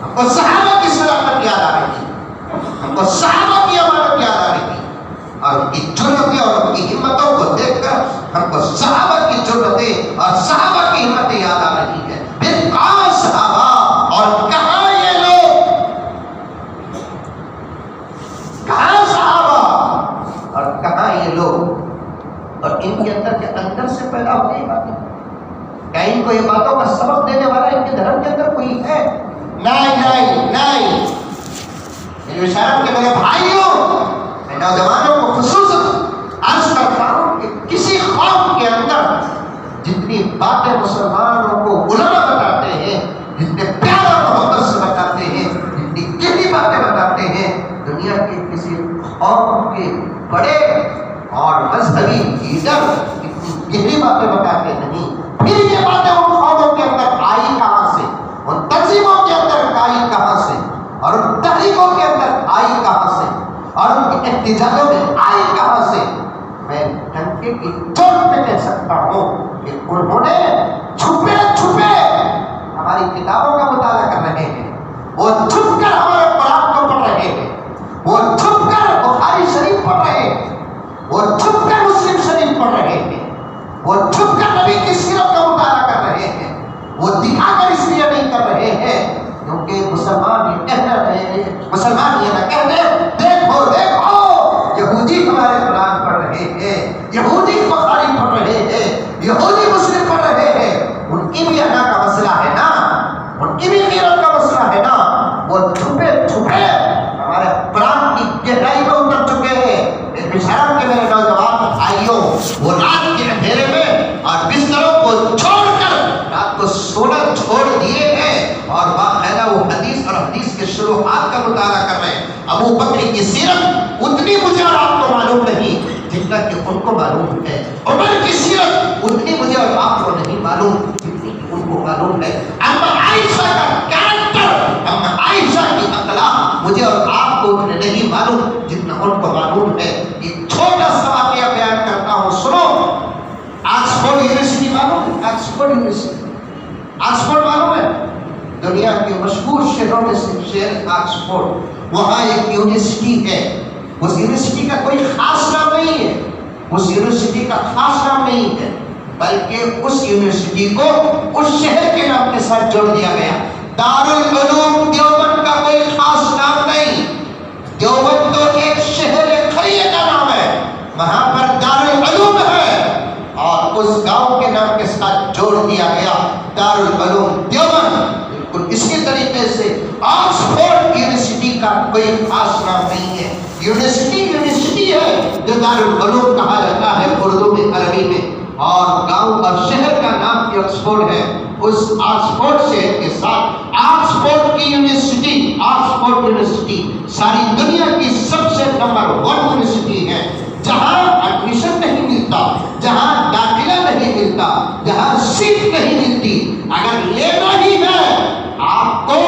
ہم کو صحابہ کی صداقت یاد آ رہی ہے، ہم کو صحابہ کی امانت یاد آ رہی ہے، اور ان کی جرأتیں اور ان کی ہمتوں کو دیکھ کر ہم کو صحابہ کی جرأتیں اور صحابہ کی ہمتیں یاد آ رہی ہے. پھر کہاں صحابہ اور کہاں یہ لوگ، کہاں صحابہ اور کہاں یہ لوگ، اور ان کے اندر کے اندر سے پیدا ہوئی باتیں. کیا ان کو یہ باتوں کا سبق دینے والا ان کے دھرم کے اندر کوئی ہے؟ نہیں نہیں نہیں. میرے اشارت کے میرے بھائیوں، میں نوجوانوں کو خصوصاً عرض کرتا ہوں کہ کسی قوم کے اندر جتنی باتیں مسلمانوں کو علماء بتاتے ہیں، جتنے پیار اور محبت سے بتاتے ہیں، جتنی گہری اور مذہبی لیڈر اتنی گہری باتیں بتاتے نہیں. پھر یہ باتیں ان قوموں کے اندر آئی کہاں سے, ان تنظیموں کے اندر آئی کہاں سے, اور ان تحریکوں کے اندر آئی کہاں سے, اور ان کے احتجاجوں میں آئی کہاں سے؟ میں ڈنکے کی چوٹ پہ کہہ سکتا ہوں کہ انہوں نے چھپے چھپے ہماری کتابوں کا مطالعہ کر رہے ہیں, وہ چھپ کر ہمارے قرآن کو پڑھ رہے ہیں, وہ چھپ کر بخاری شریف پڑھ رہے ہیں, وہ چھپ کر مسلم شریف پڑھ رہے ہیں, وہ چھپ کر نبی کی سیرت کا مطالعہ کر رہے ہیں. وہ دکھا کر اس لیے نہیں کر رہے ہیں کیونکہ مسلمان یہ کہہ رہے ہیں, مسلمان یہ نہ کہتے دیکھو دیکھو یہودی ہمارے قرآن پڑھ رہے ہیں, یہودی بخاری پڑھ رہے ہیں, یہودی مسلم پڑھ رہے ہیں. ان کی بھی ادا کا مسئلہ ہے نا, ان کی بھی غیرت کا مسئلہ ہے نا. وہ چھپے چھپے ہمارے قرآن کی گہرائی میں اتر چکے ہیں. بشرم کے میرے نوجوان بھائیوں, وہ رات کے اندھیرے میں اور بستروں کو چھوڑ کر رات کو سونا چھوڑ دیے ہیں اور باقاعدہ وہ حدیث اور حدیث کے شروحات کا مطالعہ کر رہے ہیں. ابو بکر کی سیرت اتنی مجھے اور آپ کو معلوم نہیں جتنا کہ ان کو معلوم ہے. عمر کی سیرت اتنی مجھے اور آپ کو نہیں معلوم جتنی کہ ان کو معلوم ہے. اما عائشہ کا کیریکٹر, اما عائشہ کی اخلاق مجھے اور آپ کو اتنے نہیں معلوم جتنا ان کو معلوم ہے. ایک چھوٹا سا واقعہ بیان کرتا ہوں, سنو. آکسفورڈ یونیورسٹی معلوم ہے؟ آکسفورڈ یونیورسٹی, آکسفورڈ معلوم ہے؟ دنیا کے مشہور شہروں میں سے شہر آکسفورڈ. وہاں ایک یونیورسٹی ہے. اس یونیورسٹی کا کوئی خاص نام نہیں ہے, اس یونیورسٹی کا خاص نام نہیں ہے, بلکہ اس یونیورسٹی کو اس شہر کے نام کے ساتھ جوڑ دیا گیا. دارالعلوم دیوبند کا کوئی خاص نام نہیں. دیوبند تو ایک شہر, ایک قریے کا نام ہے, وہاں پر دارالعلوم ہے اور اس گاؤں کے نام کے ساتھ جوڑ دیا گیا دارالعلوم دیوبند. بالکل اسی طریقے سے آکسفورڈ یونیورسٹی کا کوئی خاص نام نہیں ہے. یونیورسٹی ہے جو دارالعلوم کہا جاتا ہے اردو میں, عربی میں, اور گاؤں اور شہر کا نام بھی آکسفورڈ ہے. اس آکسفورڈ شہر کے ساتھ آکسفورڈ کی یونیورسٹی, آکسفورڈ یونیورسٹی ساری دنیا کی سب سے نمبر 1 یونیورسٹی ہے, جہاں ایڈمیشن نہیں ملتا, جہاں داخلہ نہیں ملتا, جہاں سیٹ نہیں ملتی. اگر لینا ہی ہے آپ کو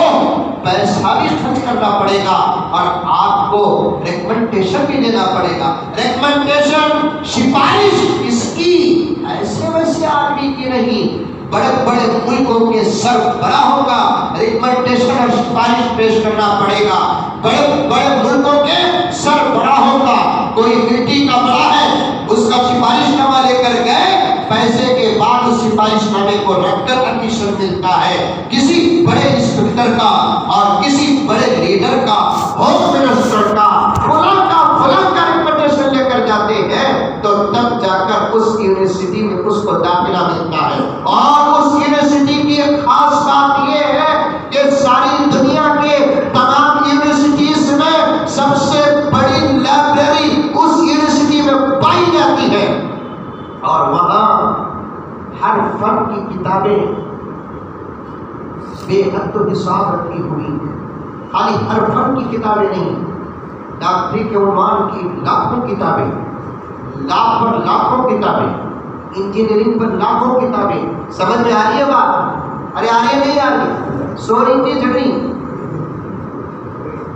پیسہ بھی خرچ کرنا پڑے گا اور آپ کو ریکمنڈیشن بھی دینا پڑے گا. ریکمنڈیشن, سفارش اس کی ایسے ویسے آدمی کی نہیں, بڑے بڑے ملکوں کے سربراہوں کا ریکمنڈیشن اور سفارش پیش کرنا پڑے گا. بڑے بڑے ملکوں کے سربراہوں کا, کوئی ملٹری کا بڑا ہے, اس کا سفارش نامہ لے کر گئے, پیسے کے بعد اس سفارش نامے کو رکھ کر ایڈمیشن ملتا ہے. کسی بڑے انسپکٹر کا اور کسی بڑے لیڈر کا, ہوم منسٹر کا, فلاں کا ریکمنڈیشن لے کر جاتے ہیں تو تب جا کر اس یونیورسٹی میں اس کو داخلہ ملتا ہے. اور اس یونیورسٹی کی ایک خاص بات یہ ہے کہ ساری دنیا کے تمام یونیورسٹیز میں سب سے بڑی لائبریری اس یونیورسٹی میں پائی جاتی ہے, اور وہاں ہر فن کی کتابیں بے حد و حساب رکھی ہوئی ہیں. خالی ہر فن کی کتابیں نہیں, ڈاکٹری کے عنوان کی لاکھوں کتابیں, لاکھ پر لاکھوں کتابیں, انجینئرنگ پر لاکھوں کتابیں. سمجھ میں آ رہی ہے بات؟ ارے آ رہی ہے نہیں آ رہی؟ سو رہی تھی, جگ رہی,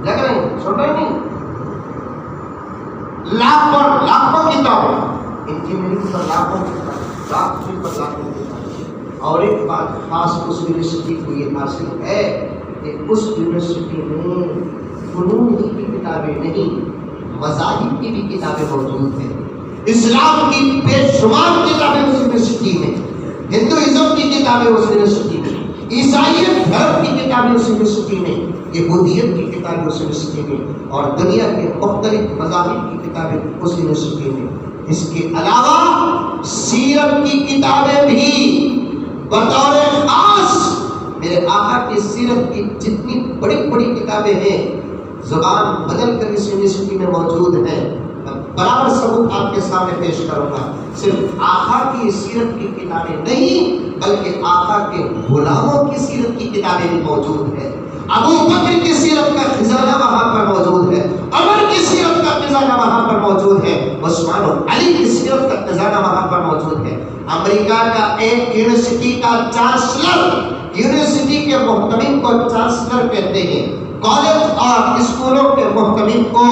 جگ رہی, سن رہی نہیں؟ لاکھ پر لاکھوں کتابیں, انجینئرنگ پر لاکھوں کتابیں, ڈاکٹری پر لاکھوں کتابیں. اور ایک بات خاص اس یونیورسٹی کو یہ حاصل ہے کہ اس یونیورسٹی میں فنون ہی کی کتابیں نہیں, مذاہب کی بھی کتابیں موجود ہیں. اسلام کی بے شمار کتابیں اس یونیورسٹی میں, ہندوازم کی کتابیں اس یونیورسٹی میں, عیسائیت دھرم کی کتابیں اس یونیورسٹی میں, یہودیت کی کتابیں اس یونیورسٹی میں, اور دنیا کے مختلف مذاہب کی کتابیں اس یونیورسٹی میں. اس کے علاوہ سیرت کی کتابیں بھی بطور خاص میرے آقا کی سیرت کی جتنی بڑی بڑی کتابیں ہیں زبان بدل کر اس یونیورسٹی میں موجود ہیں. برابر ثبوت آپ کے سامنے پیش کروں گا. صرف آقا کی سیرت کی کتابیں نہیں بلکہ آقا کے غلاموں کی سیرت کی کتابیں بھی موجود ہیں. ابو بکر کی سیرت کا خزانہ وہاں پر موجود ہے, عمر کی سیرت کا خزانہ وہاں پر موجود ہے، عثمان و علی کی سیرت کا خزانہ وہاں پر موجود ہے۔ امریکہ کا ایک یونیورسٹی کا چانسلر، یونیورسٹی کے محتمم کو چانسلر کہتے ہیں، کالج اور اسکولوں کے محتمم کو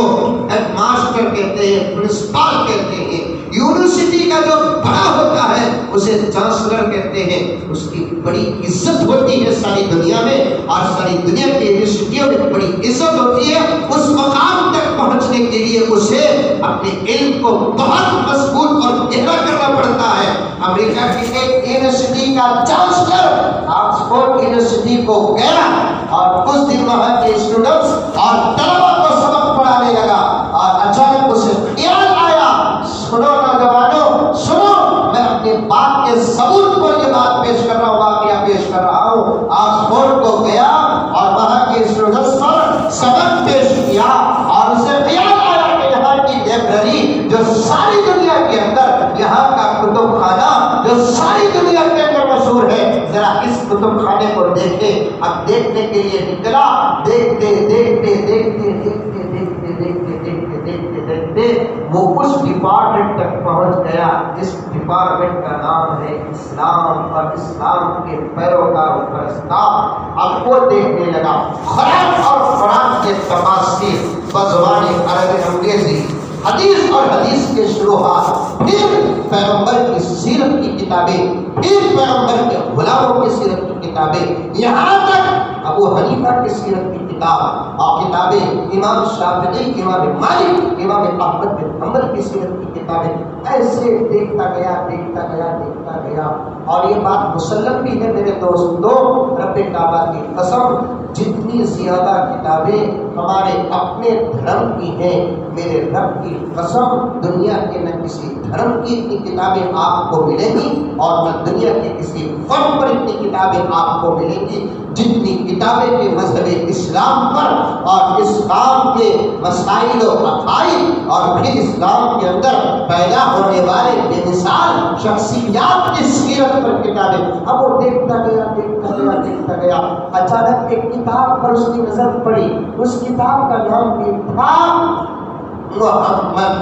ہیڈ ماسٹر کہتے ہیں، پرنسپل کہتے ہیں۔ یونیورسٹی کا جو بڑا ہوتا ہے اسے چانسلر کہتے ہیں، اس کی بڑی عزت ہوتی ہے ساری دنیا میں، اور ساری دنیا کی یونیورسٹیوں میں بڑی عزت ہوتی ہے۔ اس مقام تک پہنچنے کے لیے اسے اپنے علم کو بہت مضبوط اور گہرا کرنا پڑتا ہے۔ امریکہ کی ایک یونیورسٹی کا چانسلر آکسفورڈ یونیورسٹی کو گیا اور کچھ دن وہاں کے اسٹوڈنٹس اور طلبا کو سبق پڑھانے لگا، اور اچانک اسے خیال آیا، سنو نوجوانوں سنو، میں اپنے باپ کے ثبوت پر یہ بات پیش کر رہا ہوں، واقعہ پیش کر رہا ہوں۔ آکسفورڈ کو گیا اور وہاں کے اسٹوڈنٹس پر سبق پیش کیا، اور اسے خیال آیا کہ یہاں کی لائبریری جو ساری دنیا کے اندر، یہاں کا کتب خانہ جو ساری دنیا کے اندر مشہور ہے، ذرا اس کتب خانے کو دیکھے۔ اب دیکھنے کے لیے نکلا، دیکھتے دیکھتے دیکھتے دیکھتے دیکھتے دیکھتے دیکھتے دیکھتے دیکھتے وہ اس ڈپارٹمنٹ تک پہنچ گیا جس ڈپارٹمنٹ کا نام ہے اسلام، اور اسلام کے پیروکار و پرستار۔ اب وہ دیکھنے لگا قرآن اور قرآن کے تفاسیر بزبان عربی انگریزی، حدیث اور حدیث کے شروحات، پھر پیغمبر کی سیرت کی کتابیں، پھر پیغمبر کے غلاموں کی سیرت کی کتابیں، یہاں تک ابو حنیفہ کی سیرت کی کتاب اور کتابیں، امام شافعی، امام مالک، امام احمد بن حنبل کی سیرت کی کتابیں، ایسے دیکھتا گیا دیکھتا گیا دیکھتا گیا۔ اور یہ بات مسلم بھی ہے میرے دوستو، رب کعبہ کی قسم، جتنی زیادہ کتابیں ہمارے اپنے دھرم کی ہیں، میرے رب کی قسم دنیا کے نہ کسی دھرم کی اتنی کتابیں آپ کو ملیں گی، اور نہ دنیا کے کسی فن پر اتنی کتابیں آپ کو ملیں گی جتنی کتابیں کے مذہب اسلام پر اور اسلام کے مسائل و عقائد اور پھر اسلام کے اندر پیدا ہونے والے بے مثال شخصیات کی سیرت پر کتابیں۔ اب وہ دیکھتا گیا دیکھتا گیا دیکھتا گیا، اچانک ایک کتاب پر اس کی نظر پڑی، اس کتاب کا نام بھی تھا محمد۔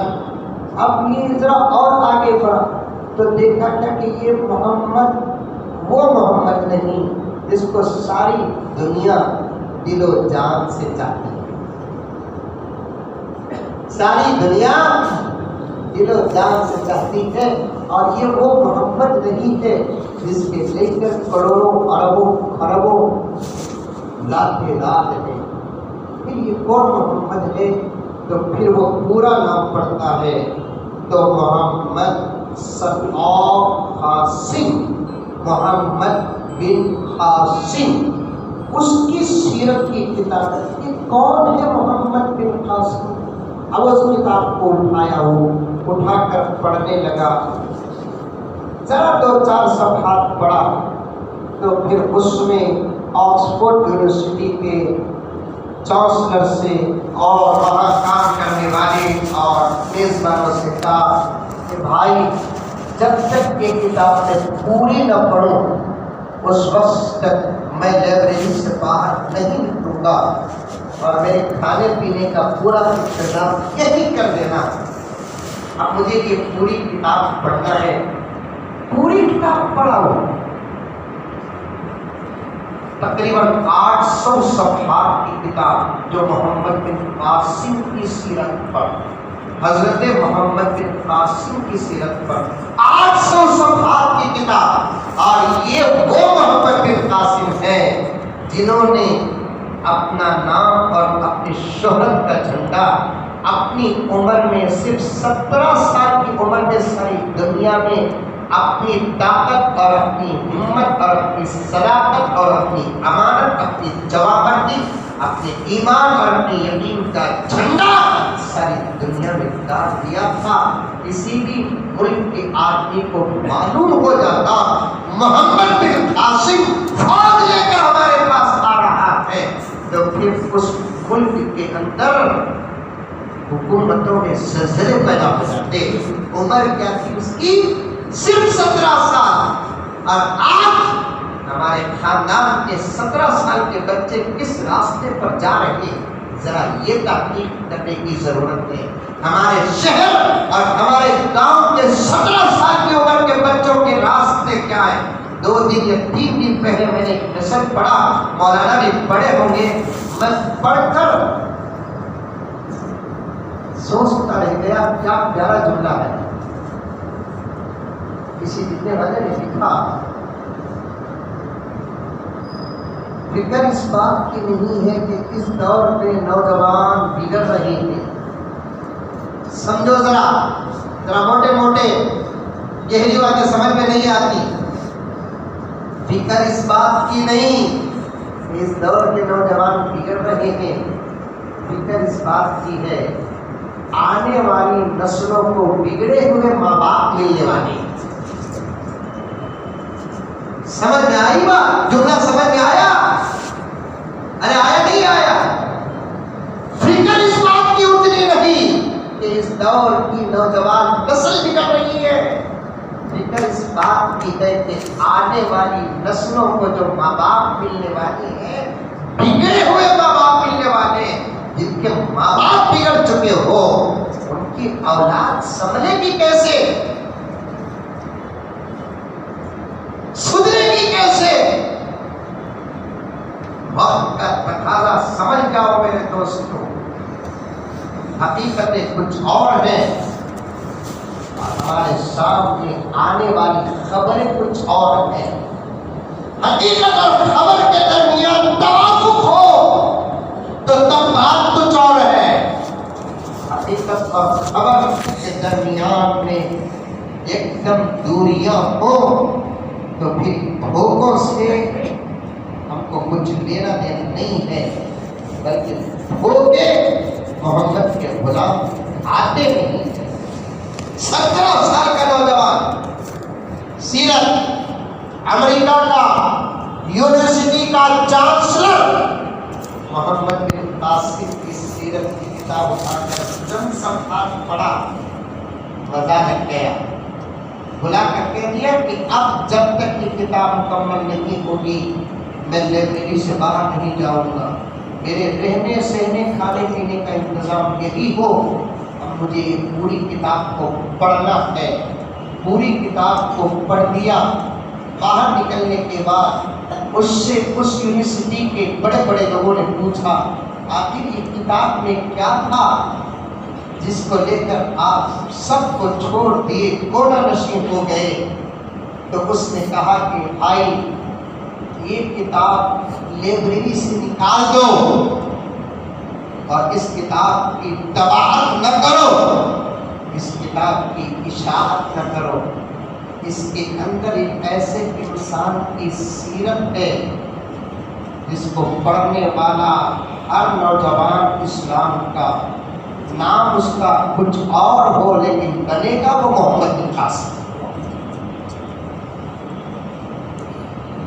اب یہ ذرا اور آگے بڑھا تو دیکھا کیا کہ یہ محمد وہ محمد نہیں جس کو ساری دنیا دل و جان سے چاہتی ہے، ساری دنیا دل و جان سے چاہتی ہے، اور یہ وہ محمد نہیں ہے جس کے لے کر کروڑوں اربوں خربوں لاکھیں لاکھ ہیں۔ پھر یہ کون محمد ہے؟ تو پھر وہ پورا نام پڑھتا ہے تو محمد صفاء قاسم، محمد بن قاسم، اس کی سیرت کی کتاب ہے۔ یہ کون ہے محمد بن قاسم؟ اب اس کتاب کو اٹھایا، وہ اٹھا کر پڑھنے لگا، ذرا 2-4 صفحات پڑھا تو پھر اس میں آکسفورڈ یونیورسٹی کے چانسلر سے اور وہاں کام کرنے والے اور میزبانوں سے کہا کہ بھائی جب تک یہ کتاب میں پوری نہ پڑھوں اس وقت تک میں لائبریری سے باہر نہیں نکلوں گا، اور میرے کھانے پینے کا پورا انتظام یہی کر دینا۔ اب مجھے یہ پوری کتاب پڑھنا ہے۔ پوری کتاب پڑھاؤ، تقریباً 800 صفحات کی کتاب جو محمد بن قاسم کی سیرت پر، حضرت محمد بن قاسم کی سیرت پر 800 صفحات کی کتاب۔ اور یہ وہ محمد بن قاسم ہے جنہوں نے اپنا نام اور اپنی شہرت کا جھنڈا اپنی عمر میں صرف 17 سال کی عمر میں ساری دنیا میں اپنی طاقت اور اپنی ہمت اور اپنی صداقت اور اپنی امانت، اپنی جوابدہی، اپنے ایمان اور اپنی یقین کا جھنڈا ساری دنیا میں گاڑ دیا تھا۔ کسی بھی ملک کے آدمی کو معلوم ہو جاتا محمد بن قاسم فوج لے کر ہمارے پاس آ رہا ہے، تو پھر اس ملک کے اندر حکومتوں میں زلزلے پیدا ہو جاتے۔ عمر کیا تھی اس کی؟ صرف 17 سال۔ اور آج ہمارے خاندان کے 17 سال کے بچے کس راستے پر جا رہے ہیں؟ ذرا یہ تحقیق کرنے کی ضرورت ہے ہمارے شہر اور ہمارے گاؤں کے 17 سال کی عمر کے بچوں کے راستے کیا ہیں 2 دن یا 3 دن پہلے میں نے ایک میسج پڑھا مولانا بھی پڑھے ہوں گے میں پڑھ کر سوچتا رہ گیا کیا پیارا جملہ ہے کسی لکھنے والے نے لکھا فکر اس بات کی نہیں ہے کہ اس دور میں نوجوان بگڑ رہے ہیں سمجھو ذرا موٹے موٹے گہری باتیں سمجھ میں نہیں آتی فکر اس بات کی نہیں کہ اس دور کے نوجوان بگڑ رہے ہیں فکر اس بات کی ہے آنے والی نسلوں کو بگڑے ہوئے ماں باپ ملنے والے سمجھ میں آئی بات جملہ سمجھ میں آیا ارے آیا نہیں آیا فکر اس بات کی اتنی نہیں کہ اس دور کی نوجوان نسل بگڑ رہی ہے فکر اس بات کی ہے کہ آنے والی نسلوں کو جو ماں باپ ملنے والے ہیں بگڑے ہوئے ماں باپ ملنے والے ہیں جن کے ماں باپ بگڑ چکے ہو ان کی اولاد سنبھلے گی کیسے سدھرے گی کیسے وقت کا تقاضا سمجھ جاؤ میرے دوستوں حقیقتیں کچھ اور ہیں اور ہمارے سامنے آنے والی خبریں کچھ اور ہیں حقیقت اور خبر کے درمیان توافق ہو تو تب بات کچھ اور ہے حقیقت اور خبر کے درمیان میں ایک دم دوریاں ہو تو پھر دھوکوں سے ہم کو کچھ لینا دینا نہیں ہے بلکہ دھوکے محمد کے غلام آتے نہیں 17 سال کا نوجوان سیرت امریکہ کا یونیورسٹی کا چانسلر محمد بن قاسم کی سیرت کی کتاب اٹھا کر چند صفحات پڑھا مزہ لگ گیا بلا کر کہہ دیا کہ اب جب تک یہ کتاب مکمل نہیں ہوگی میں لائبریری سے باہر نہیں جاؤں گا میرے رہنے سہنے کھانے پینے کا انتظام یہی ہو اب مجھے پوری کتاب کو پڑھنا ہے پوری کتاب کو پڑھ دیا باہر نکلنے کے بعد اس سے اس یونیورسٹی کے بڑے بڑے لوگوں نے پوچھا آخر یہ کتاب میں کیا تھا جس کو لے کر آپ سب کو چھوڑ دیے کونا نشین ہو گئے تو اس نے کہا کہ بھائی یہ کتاب لائبریری سے نکال دو اور اس کتاب کی تباہت نہ کرو اس کتاب کی اشاعت نہ کرو اس کے اندر ایک ایسے انسان کی سیرت ہے جس کو پڑھنے والا ہر نوجوان اسلام کا نام اس کا کچھ اور ہو لیکن بنے گا وہ محمد بن قاسم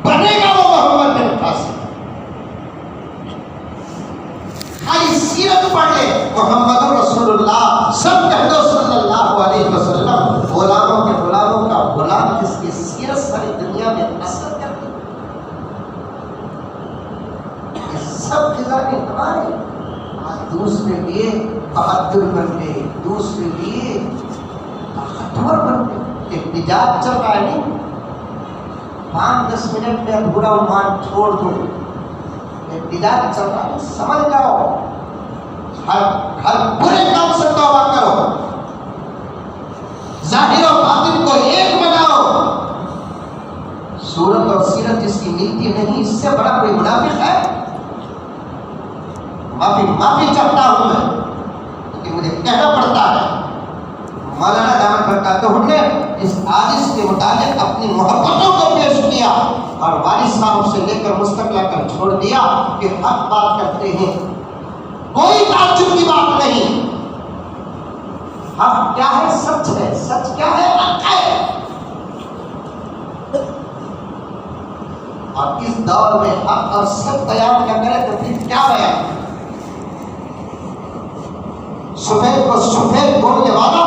بنے گا وہ محمد بن قاسم خالی سیرت پڑھ لے محمد رسول اللہ سب کہہ دو صلی اللہ علیہ وسلم غلاموں کے غلاموں کا غلام جس کی سیرت ساری دنیا میں اثر کرتی یہ سب چیزیں ہماری دوسرے لیے بہادر بن گئے دوسرے لیے طاقتور بن گئے احتجاج چل رہا ہے نہیں 5-10 منٹ میں ادھورا عنوان چھوڑ دو احتجاج چل رہا ہے سمجھ جاؤ ہر برے کام سے توبہ کرو ظاہر و باطن کو ایک بناؤ صورت اور سیرت جس کی ملتی نہیں اس سے بڑا کوئی منافق ہے معافی چاہتا ہوں میں لیکن مجھے کہنا پڑتا ہے مولانا دامت برکاتہ ہم نے اس حادث کے متعلق اپنی محبتوں کو پیش کیا اور والد صاحب سے لے کر مستقلا کر چھوڑ دیا کہ حق بات کرتے ہیں کوئی تعجب کی بات نہیں حق کیا ہے سچ کیا ہے حق ہے اور اس دور میں حق اور سچ بیان نہ کرے تو پھر کیا بیان سفید کو سفید بولنے والا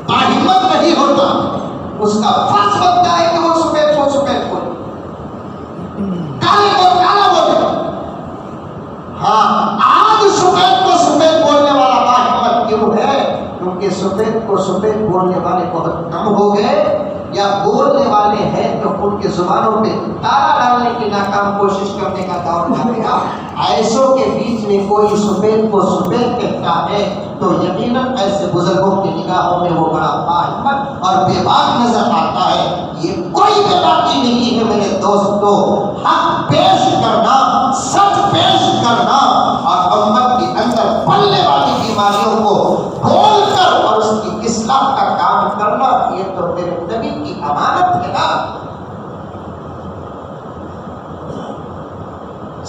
باہمت نہیں ہوتا اس کا فرض بنتا ہے کہ وہ سفید کو سفید بولے کالے کو کالا بولے ہاں آج بولنے والے بہت کم ہو گئے یا بولنے والے ہیں تو ان کے زبانوں پہ تالا ڈالنے کی ناکام کوشش کرنے کا دور آ گیا. ایسوں کے بیچ میں کوئی سفید کو سفید کہتا ہے تو یقیناً ایسے بزرگوں کی نگاہوں میں وہ بڑا باحکمت اور بے باک نظر آتا ہے. یہ کوئی بے باکی نہیں ہے میرے دوستو. حق پیش کرنا، سچ پیش کرنا اور امت کے اندر پلنے والی بیماریوں کو بول کر اور اس کی اصلاح کا کام کرنا، یہ تو میرے نبی کی امانت ہے نا.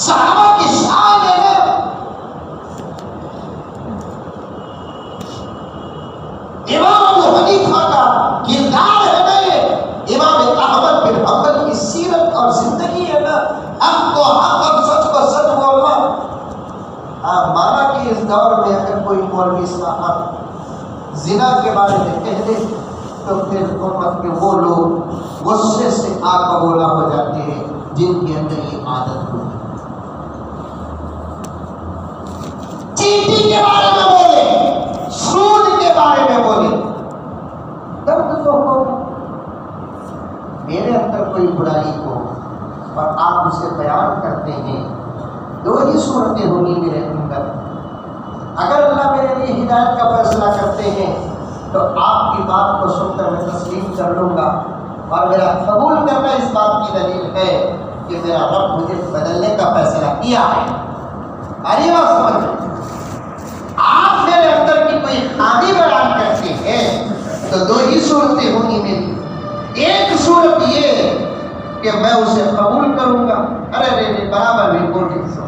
صحابہ کی شان ہے نا. امام ابو حنیفہ کا کردار ہے نا. یہ امام احمد بن حنبل کی سیرت اور زندگی ہے نا. حق کو حق اور سچ کو سچ بولنا. مانا کہ اس دور میں اگر کوئی مولوی صاحب زنا کے بارے میں کہہ دے تو پھر امت کے وہ لوگ غصے سے آگ بگولا ہو جاتے ہیں جن کے اندر یہ عادت ہوتی ہے. چیٹی کے بارے میں بولے، سود کے بارے میں بولے، درد تو ہو. میرے اندر کوئی برائی ہو اور آپ اسے بیان کرتے ہیں، دو ہی صورتیں ہونی میرے اندر. اگر اللہ میرے لیے ہدایت کا فیصلہ کرتے ہیں تو آپ کی بات کو سن کر میں تسلیم کر لوں گا، اور میرا قبول کرنا اس بات کی دلیل ہے کہ میرا رب مجھے بدلنے کا فیصلہ کیا ہے. ارے بات سمجھ، آپ میرے اندر کی کوئی خامی بیان کرتے ہیں تو دو ہی صورتیں ہونی میری. ایک صورت یہ کہ میں اسے قبول کروں گا، ارے برابر بھی بول رہی سو.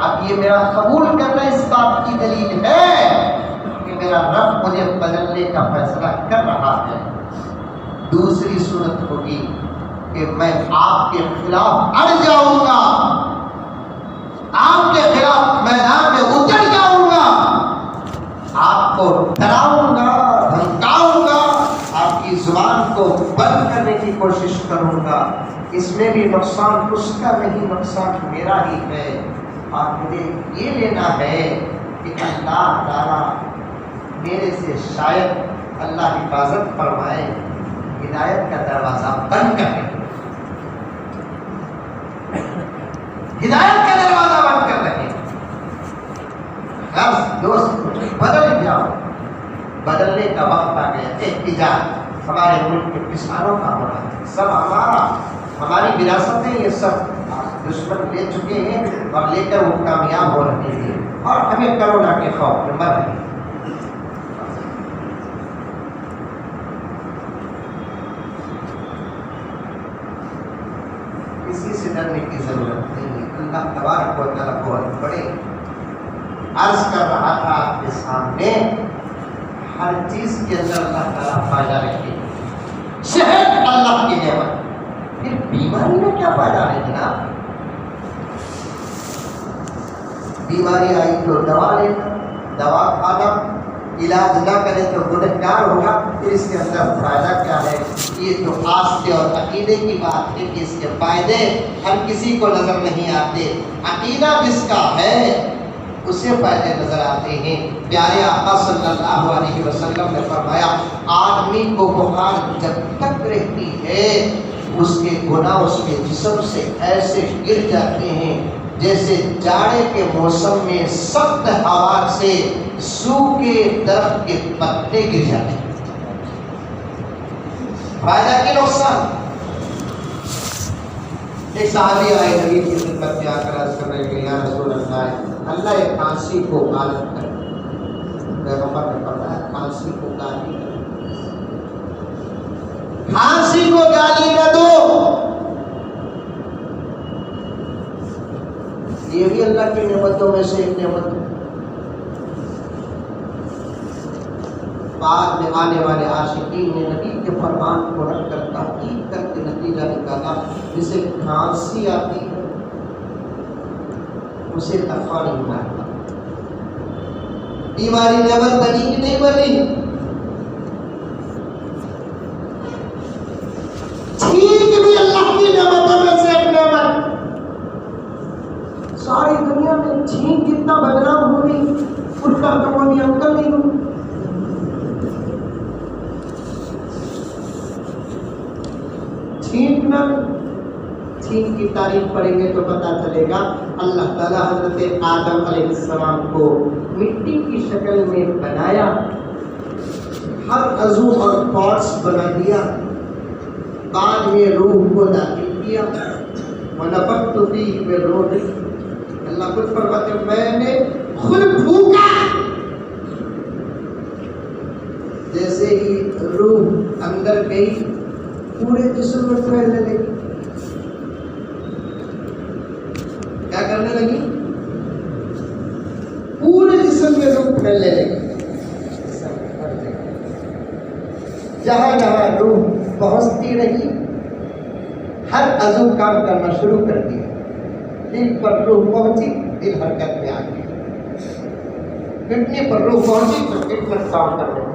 اب یہ میرا قبول کرنا اس بات کی دلیل ہے کہ میرا رب مجھے بدلنے کا فیصلہ کر رہا ہے. دوسری صورت ہوگی کہ میں آپ کے خلاف اڑ جاؤں گا، آپ کے خلاف میدان میں اتر جاؤں گا، آپ کو ڈراؤں گا، دھمکاؤں گا، آپ کی زبان کو بند کرنے کی کوشش کروں گا. اس میں بھی نقصان اس کا نہیں، نقصان میرا ہی ہے. اور مجھے یہ لینا ہے کہ اللہ تعالیٰ میرے سے شاید اللہ حفاظت فرمائے، ہدایت کا دروازہ بند کر دے. ہدایت کا دروازہ بند کر رہے ہیں. دوست بدل جاؤ، بدلنے کا وقت آ گیا. احتجاج ہمارے ملک کے کسانوں کا ہو رہا ہے، سب ہماری وراثت ہے، یہ سب دشمن لے چکے ہیں اور لے کر وہ کامیاب ہو رہے ہیں اور ہمیں کرونا کے خوف میں مر رہے ہیں. کسی سے ڈرنے کی ضرورت نہیں ہے. اللہ تبارک و تعالیٰ بہت بڑے. عرض کر رہا تھا آپ کے سامنے، ہر چیز کے اندر اللہ تعالیٰ فائدہ رکھے. صحت اللہ کی نعمت، پھر بیماری میں کیا فائدہ ہے جناب؟ بیماری آئی تو دوا لینا، دوا کھانا، علاج نہ کرے تو گنہگار ہوگا. پھر اس کے اندر فائدہ کیا ہے؟ یہ تو آستے اور عقیدے کی بات ہے کہ اس کے فائدے ہر کسی کو نظر نہیں آتے. عقیدہ جس کا ہے اسے فائدے نظر آتے ہیں. پیارے آقا صلی اللہ علیہ وسلم نے فرمایا، آدمی کو بخار جب تک رہتی ہے اس کے گناہ اس کے جسم سے ایسے گر جاتے ہیں جیسے جاڑے کے موسم میں سخت ہوا سے سوکھے درخت کے پتے گر جاتے ہیں. فائدہ کی نقصان. ایک صحابی آئے نبی کی خدمت میں آ کر عرض کر رہے کہ یا رسول اللہ، اللہ ایک کھانسی کو غالب کرے. پیغمبر نے فرمایا کھانسی کو گالی کرے، کھانسی کو گالی نہ دو. یہ بھی اللہ کی نعمتوں میں سے ایک نعمت ہے. بعد میں آنے والے عاشقین نے نبی کے فرمان کو رکھ کر تحقیق کر کے نتیجہ نکالا، جسے کھانسی آتی ہے اسے تقویٰ نہیں مارتا. بیماری نعمت بنی کہ نہیں بنی؟ چھینک بھی اللہ کی نعمتوں میں سے ایک نعمت. ساری دنیا میں چھینک جتنا بدنام ہوئی اس کا تو کوئی انکل نہیں ہوئی. نل چھین کی تاریخ پڑھیں گے تو پتہ چلے گا اللہ تعالیٰ حضرت آدم علیہ السلام کو مٹی کی شکل میں بنایا، ہر عضو اور پارٹس بنا دیا، بعد میں روح کو داخل کیا، وَنَفَخْتُ فِيهِ مِن رُوحِي، اللہ خود فرماتے ہیں میں نے خود پھونکا، جیسے ہی روح اندر گئی پورے جسم میں پھیلنے لگی، کیا کرنے لگی؟ پورے جسم میں روح پھیلنے لگی، جہاں جہاں روح پہنچتی رہی ہر عضو کام کرنا شروع کر دیا، دل پر روح پہنچی دل حرکت میں آ گئی، کڈنی پر روح پہنچی تو کڈنی کام کرنے لگی،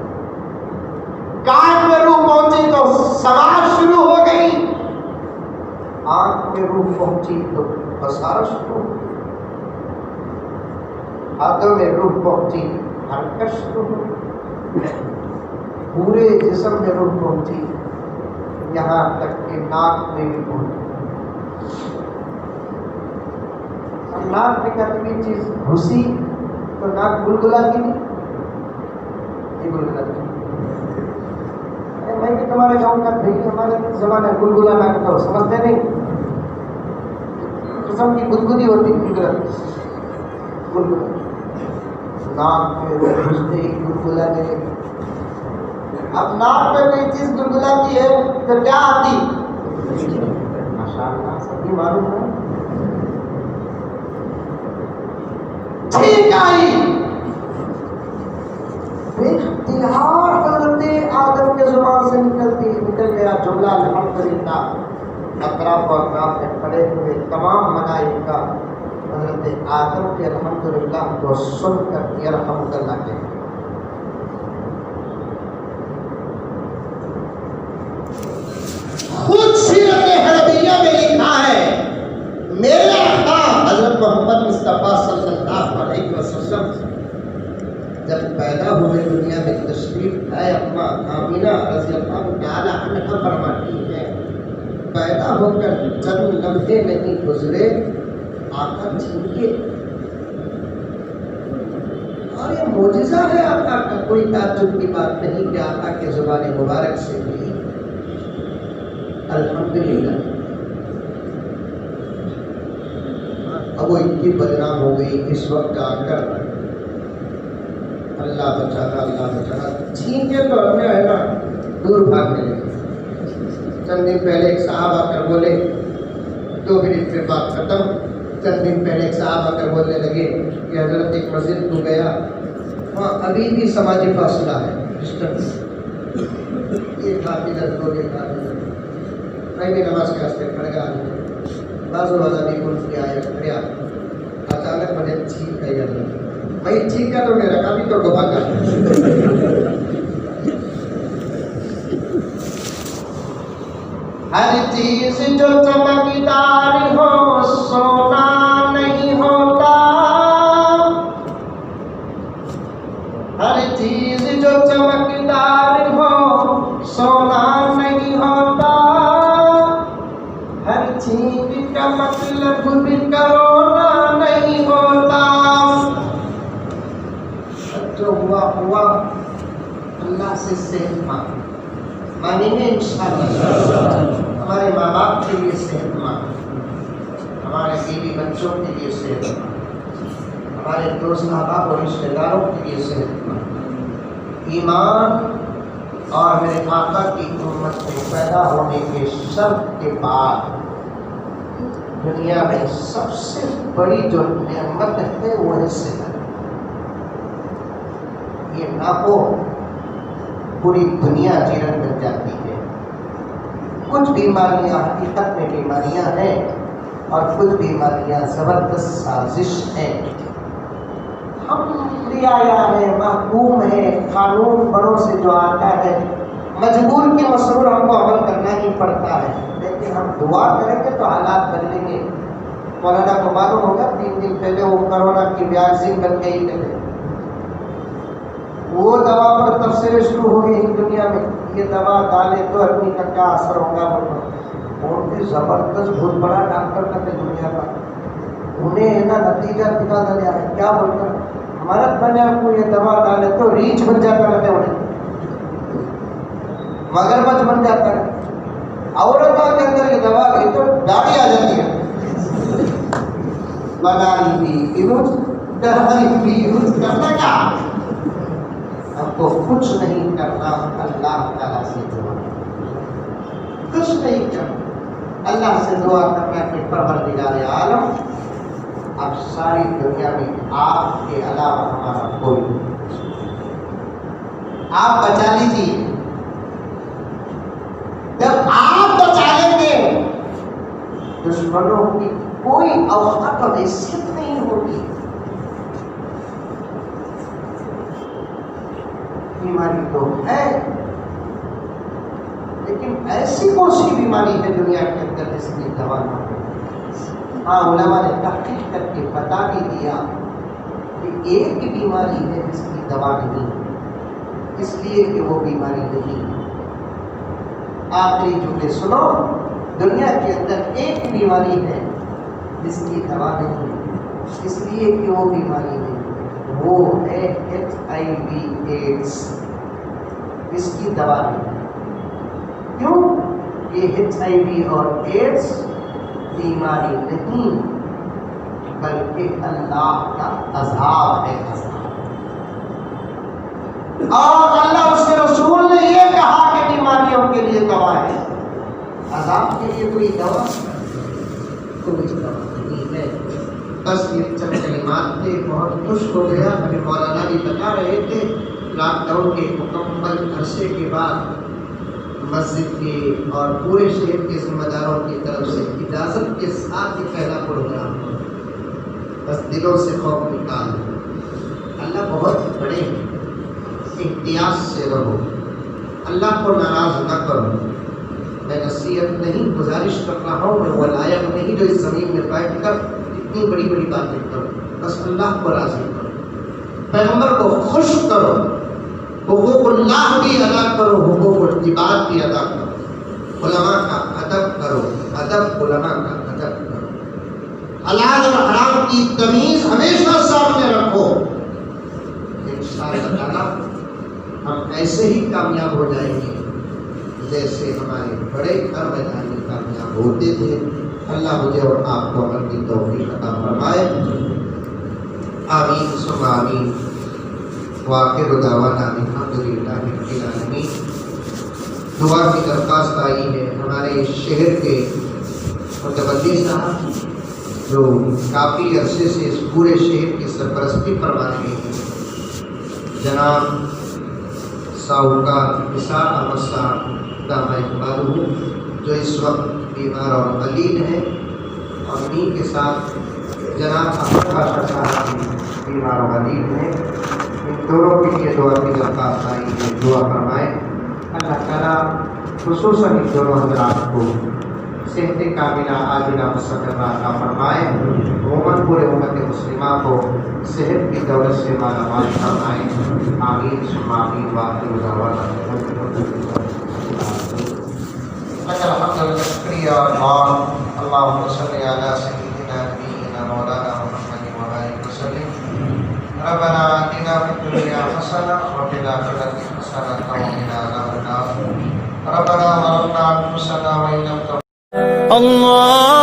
کان میں روح پہنچی تو سماعت شروع ہو گئی، آنکھ میں روح پہنچی تو بصارت شروع ہو گئی، ہاتھوں میں روح پہنچی حرکت شروع ہو گئی، پورے جسم میں روح پہنچی یہاں تک کہ ناک میں بھی پہنچی، اور ناک میں کتنی چیز گھسی تو ناک گلگلا کی نہیں، یہ گلگلا کی میں کہ تمہارے گاؤں کا بھائی ہمارے زمانے گلگلا ناک تو سمجھتے نہیں، قسم کی گدگدی ہوتی گلگلا گلگلا، ناک میں گھستے ہی گلگلا نہیں، اب ناک میں کوئی چیز گلگلاتی ہے تو کیا آتی؟ ماشاءاللہ سبھی معلوم ہے، ٹھیک آئی، اختیار حضرت آدم کے زبان سے نکل گیا جملہ الحمدللہ، اطراف و اطراف میں کھڑے ہوئے تمام ملائکہ حضرت آدم کے الحمدللہ کو سن کر یرحمکاللہ کہتے ہیں۔ خود سیرت حربیہ میں لکھا ہے میرا آقا حضرت محمد مصطفیٰ صلی اللہ علیہ وسلم جب پیدا ہوئے دنیا میں تشریف لائے، اما آمینہ رضی اللہ تعالی عنہا فرماتی ہے پیدا ہو کر چند لمحے نہیں گزرے آقا چھینکے، اور یہ معجزہ ہے آقا کا، کوئی تعجب کی بات نہیں کہ آقا کے زبان مبارک سے بھی الحمدللہ۔ اب وہ اتنی بدنام ہو گئی اس وقت آ کر، اللہ بچانا چھین کے تو اپنے ہے نا دور بھاگنے لگے۔ چند دن پہلے ایک صاحب آ کر بولے، 2 منٹ پہ بات ختم، چند دن پہلے ایک صاحب آ کر بولنے لگے کہ حضرت ایک مسجد کو گیا، وہاں ابھی بھی سماجی فاصلہ ہے، ڈسٹنس، ایک ہاتھ ادھر دو ایک ہاتھ ادھر، میں بھی نماز کے راستے پڑ گیا، بازو والا بھی گل کے آیا کھڑیا، اچانک مجھے چھینک گئی، میں ٹھیک ہے تو میں رکھا بھی تو ڈبا کر، ہر چیز جو چمکدار ہو سونا نہیں ہوتا، ہر چیز جو چمکدار ہو سونا نہیں ہوتا، ہر چیز کا مطلب بھی کرونا نہیں ہوتا، جو ہوا اللہ سے صحت مانیں گے انشاءاللہ، ہمارے ماں باپ کے لیے صحت مند، ہمارے بیوی بچوں کے لیے صحت مند، ہمارے دوست احباب اور رشتہ داروں کے لیے صحت مند، ایمان اور میرے آقا کی امت میں پیدا ہونے کے شرط کے بعد دنیا میں سب سے بڑی جو نعمت ہے وہ ہے صحت، یہ نہ ہو پوری دنیا جیرن بن جاتی ہے۔ کچھ بیماریاں حقیقت میں بیماریاں ہیں اور کچھ بیماریاں زبردست سازش ہیں، ہم رعایا ہے، محکوم ہے، قانون بڑوں سے جو آتا ہے مجبور کے مسرور ہم کو عمل کرنا ہی پڑتا ہے، لیکن ہم دعا کریں گے تو حالات بدلیں گے۔ مولانا کو معلوم ہوگا 3 دن پہلے وہ کرونا کی ویکسین بن گئی ہے، وہ دوا پر تفسیریں شروع ہو گئی دنیا میں، یہ دوا ڈالے تو آدمی کا کیا اثر ہوگا، بہت ہی زبردست بہت بڑا ڈاکٹر کرتے دنیا کا، انہیں ہے نا نتیجہ نکالا گیا ہے کیا بول کر ہمارا بنے کو یہ دوا ڈالے تو ریچھ بن جاتا رہتے انہیں، مگرمچھ بن جاتا ہے، عورتوں کے اندر یہ دوا گئی تو داڑھی آ جاتی ہے، بنائی بھی یوز ڈرائی بھی یوز کرنا کیا، ہم کو کچھ نہیں کرنا، اللہ تعالیٰ سے دعا کچھ نہیں کرنا، اللہ سے دعا کرنا کہ پروردگار عالم اب ساری دنیا میں آپ کے علاوہ ہمارا کوئی نہیں، آپ بچا لیجیے، جب آپ بچا لیں گے دشمنوں کی کوئی اوقات اور حیثیت نہیں ہوگی۔ بیماری تو ہے لیکن ایسی کون سی بیماری ہے دنیا کے اندر جس کی دوا نہ ہو؟ ہاں علماء نے تحقیق کر کے بتا بھی دیا کہ ایک بیماری ہے جس کی دوا نہیں، اس لیے کہ وہ بیماری نہیں، آخری جملے سنو، دنیا کے اندر ایک بیماری ہے جس کی دوا نہیں، اس لیے کہ وہ بیماری نہیں، وہ ہے HIV ایڈس، اس کی دوا نہیں۔ کیوں؟ یہ HIV اور ایڈس بیماری نہیں بلکہ اللہ کا عذاب ہے، اور اللہ اس کے رسول نے یہ کہا کہ بیماریوں کے لیے دوا ہے، عذاب کے لیے کوئی دوا نہیں ہے۔ بس یہ چند کلمات تھے، بہت خوش ہو گیا کہ مولانا بھی بتا رہے تھے لاک ڈاؤن کے مکمل عرصے کے بعد مسجد کے اور پورے شہر کے ذمہ داروں کی طرف سے اجازت کے ساتھ ہی پہلا پروگرام، بس دلوں سے خوف نکال دو، اللہ بہت بڑے ہیں، احتیاط سے رہو، اللہ کو ناراض نہ کرو۔ میں نصیحت نہیں گزارش کر رہا ہوں، میں وہ لائق نہیں جو اس زمین میں بیٹھ کر اتنی بڑی بڑی باتیں کرو، بس اللہ کو راضی کرو، پیغمبر کو خوش کرو، حقوق اللہ بھی ادا کرو، حقوق العباد بھی ادا کرو، علماء کا ادب کرو، ادب علماء کا ادب کرو، حلال اور حرام کی تمیز ہمیشہ سامنے رکھو، انشاءاللہ تعالیٰ ہم ایسے ہی کامیاب ہو جائیں گے جیسے ہمارے بڑے گھر میدانی کامیاب ہوتے تھے۔ اللہ مجھے اور آپ کو عمل کی توفیق عطا فرمائے، آمین ثم آمین۔ وآخر دعوانا الحمدللہ رب العالمین۔ دعا کی درخواست آئی ہے ہمارے شہر کے متولی صاحب جو کافی عرصے سے اس پورے شہر کی سرپرستی فرما رہے ہیں، جناب ساہوکار نثار احمد صاحب دامہ اقبالہ، جو اس وقت بیمار اور ملیل ہیں، اور انہیں کے ساتھ جناب احمد باشا صاحب بھی بیمار و ملیل ہیں، ان دونوں کے لیے دعا کی درخواست آئی ہے، دعا فرمائیں۔ اللہ تعالیٰ خصوصاً ان دونوں حضرات کو صحت کاملہ عاجلہ مستقرہ عطا فرمائے، عموماً پورے امت مسلمہ کو صحت کی دولت سے مالا مال فرمائے، آمین ثم آمین۔ وآخر دعوانا الحمد للہ، شکریہ اللہ، اللہم صلی علی سیدنا نبینا مولانا محمد وآلہ وسلم۔ ربنا آتنا فی الدنیا حسنہ وفی الآخرۃ حسنۃ وقنا عذاب النار۔ ربنا ظلمنا انفسنا وان لم تغفر اللہ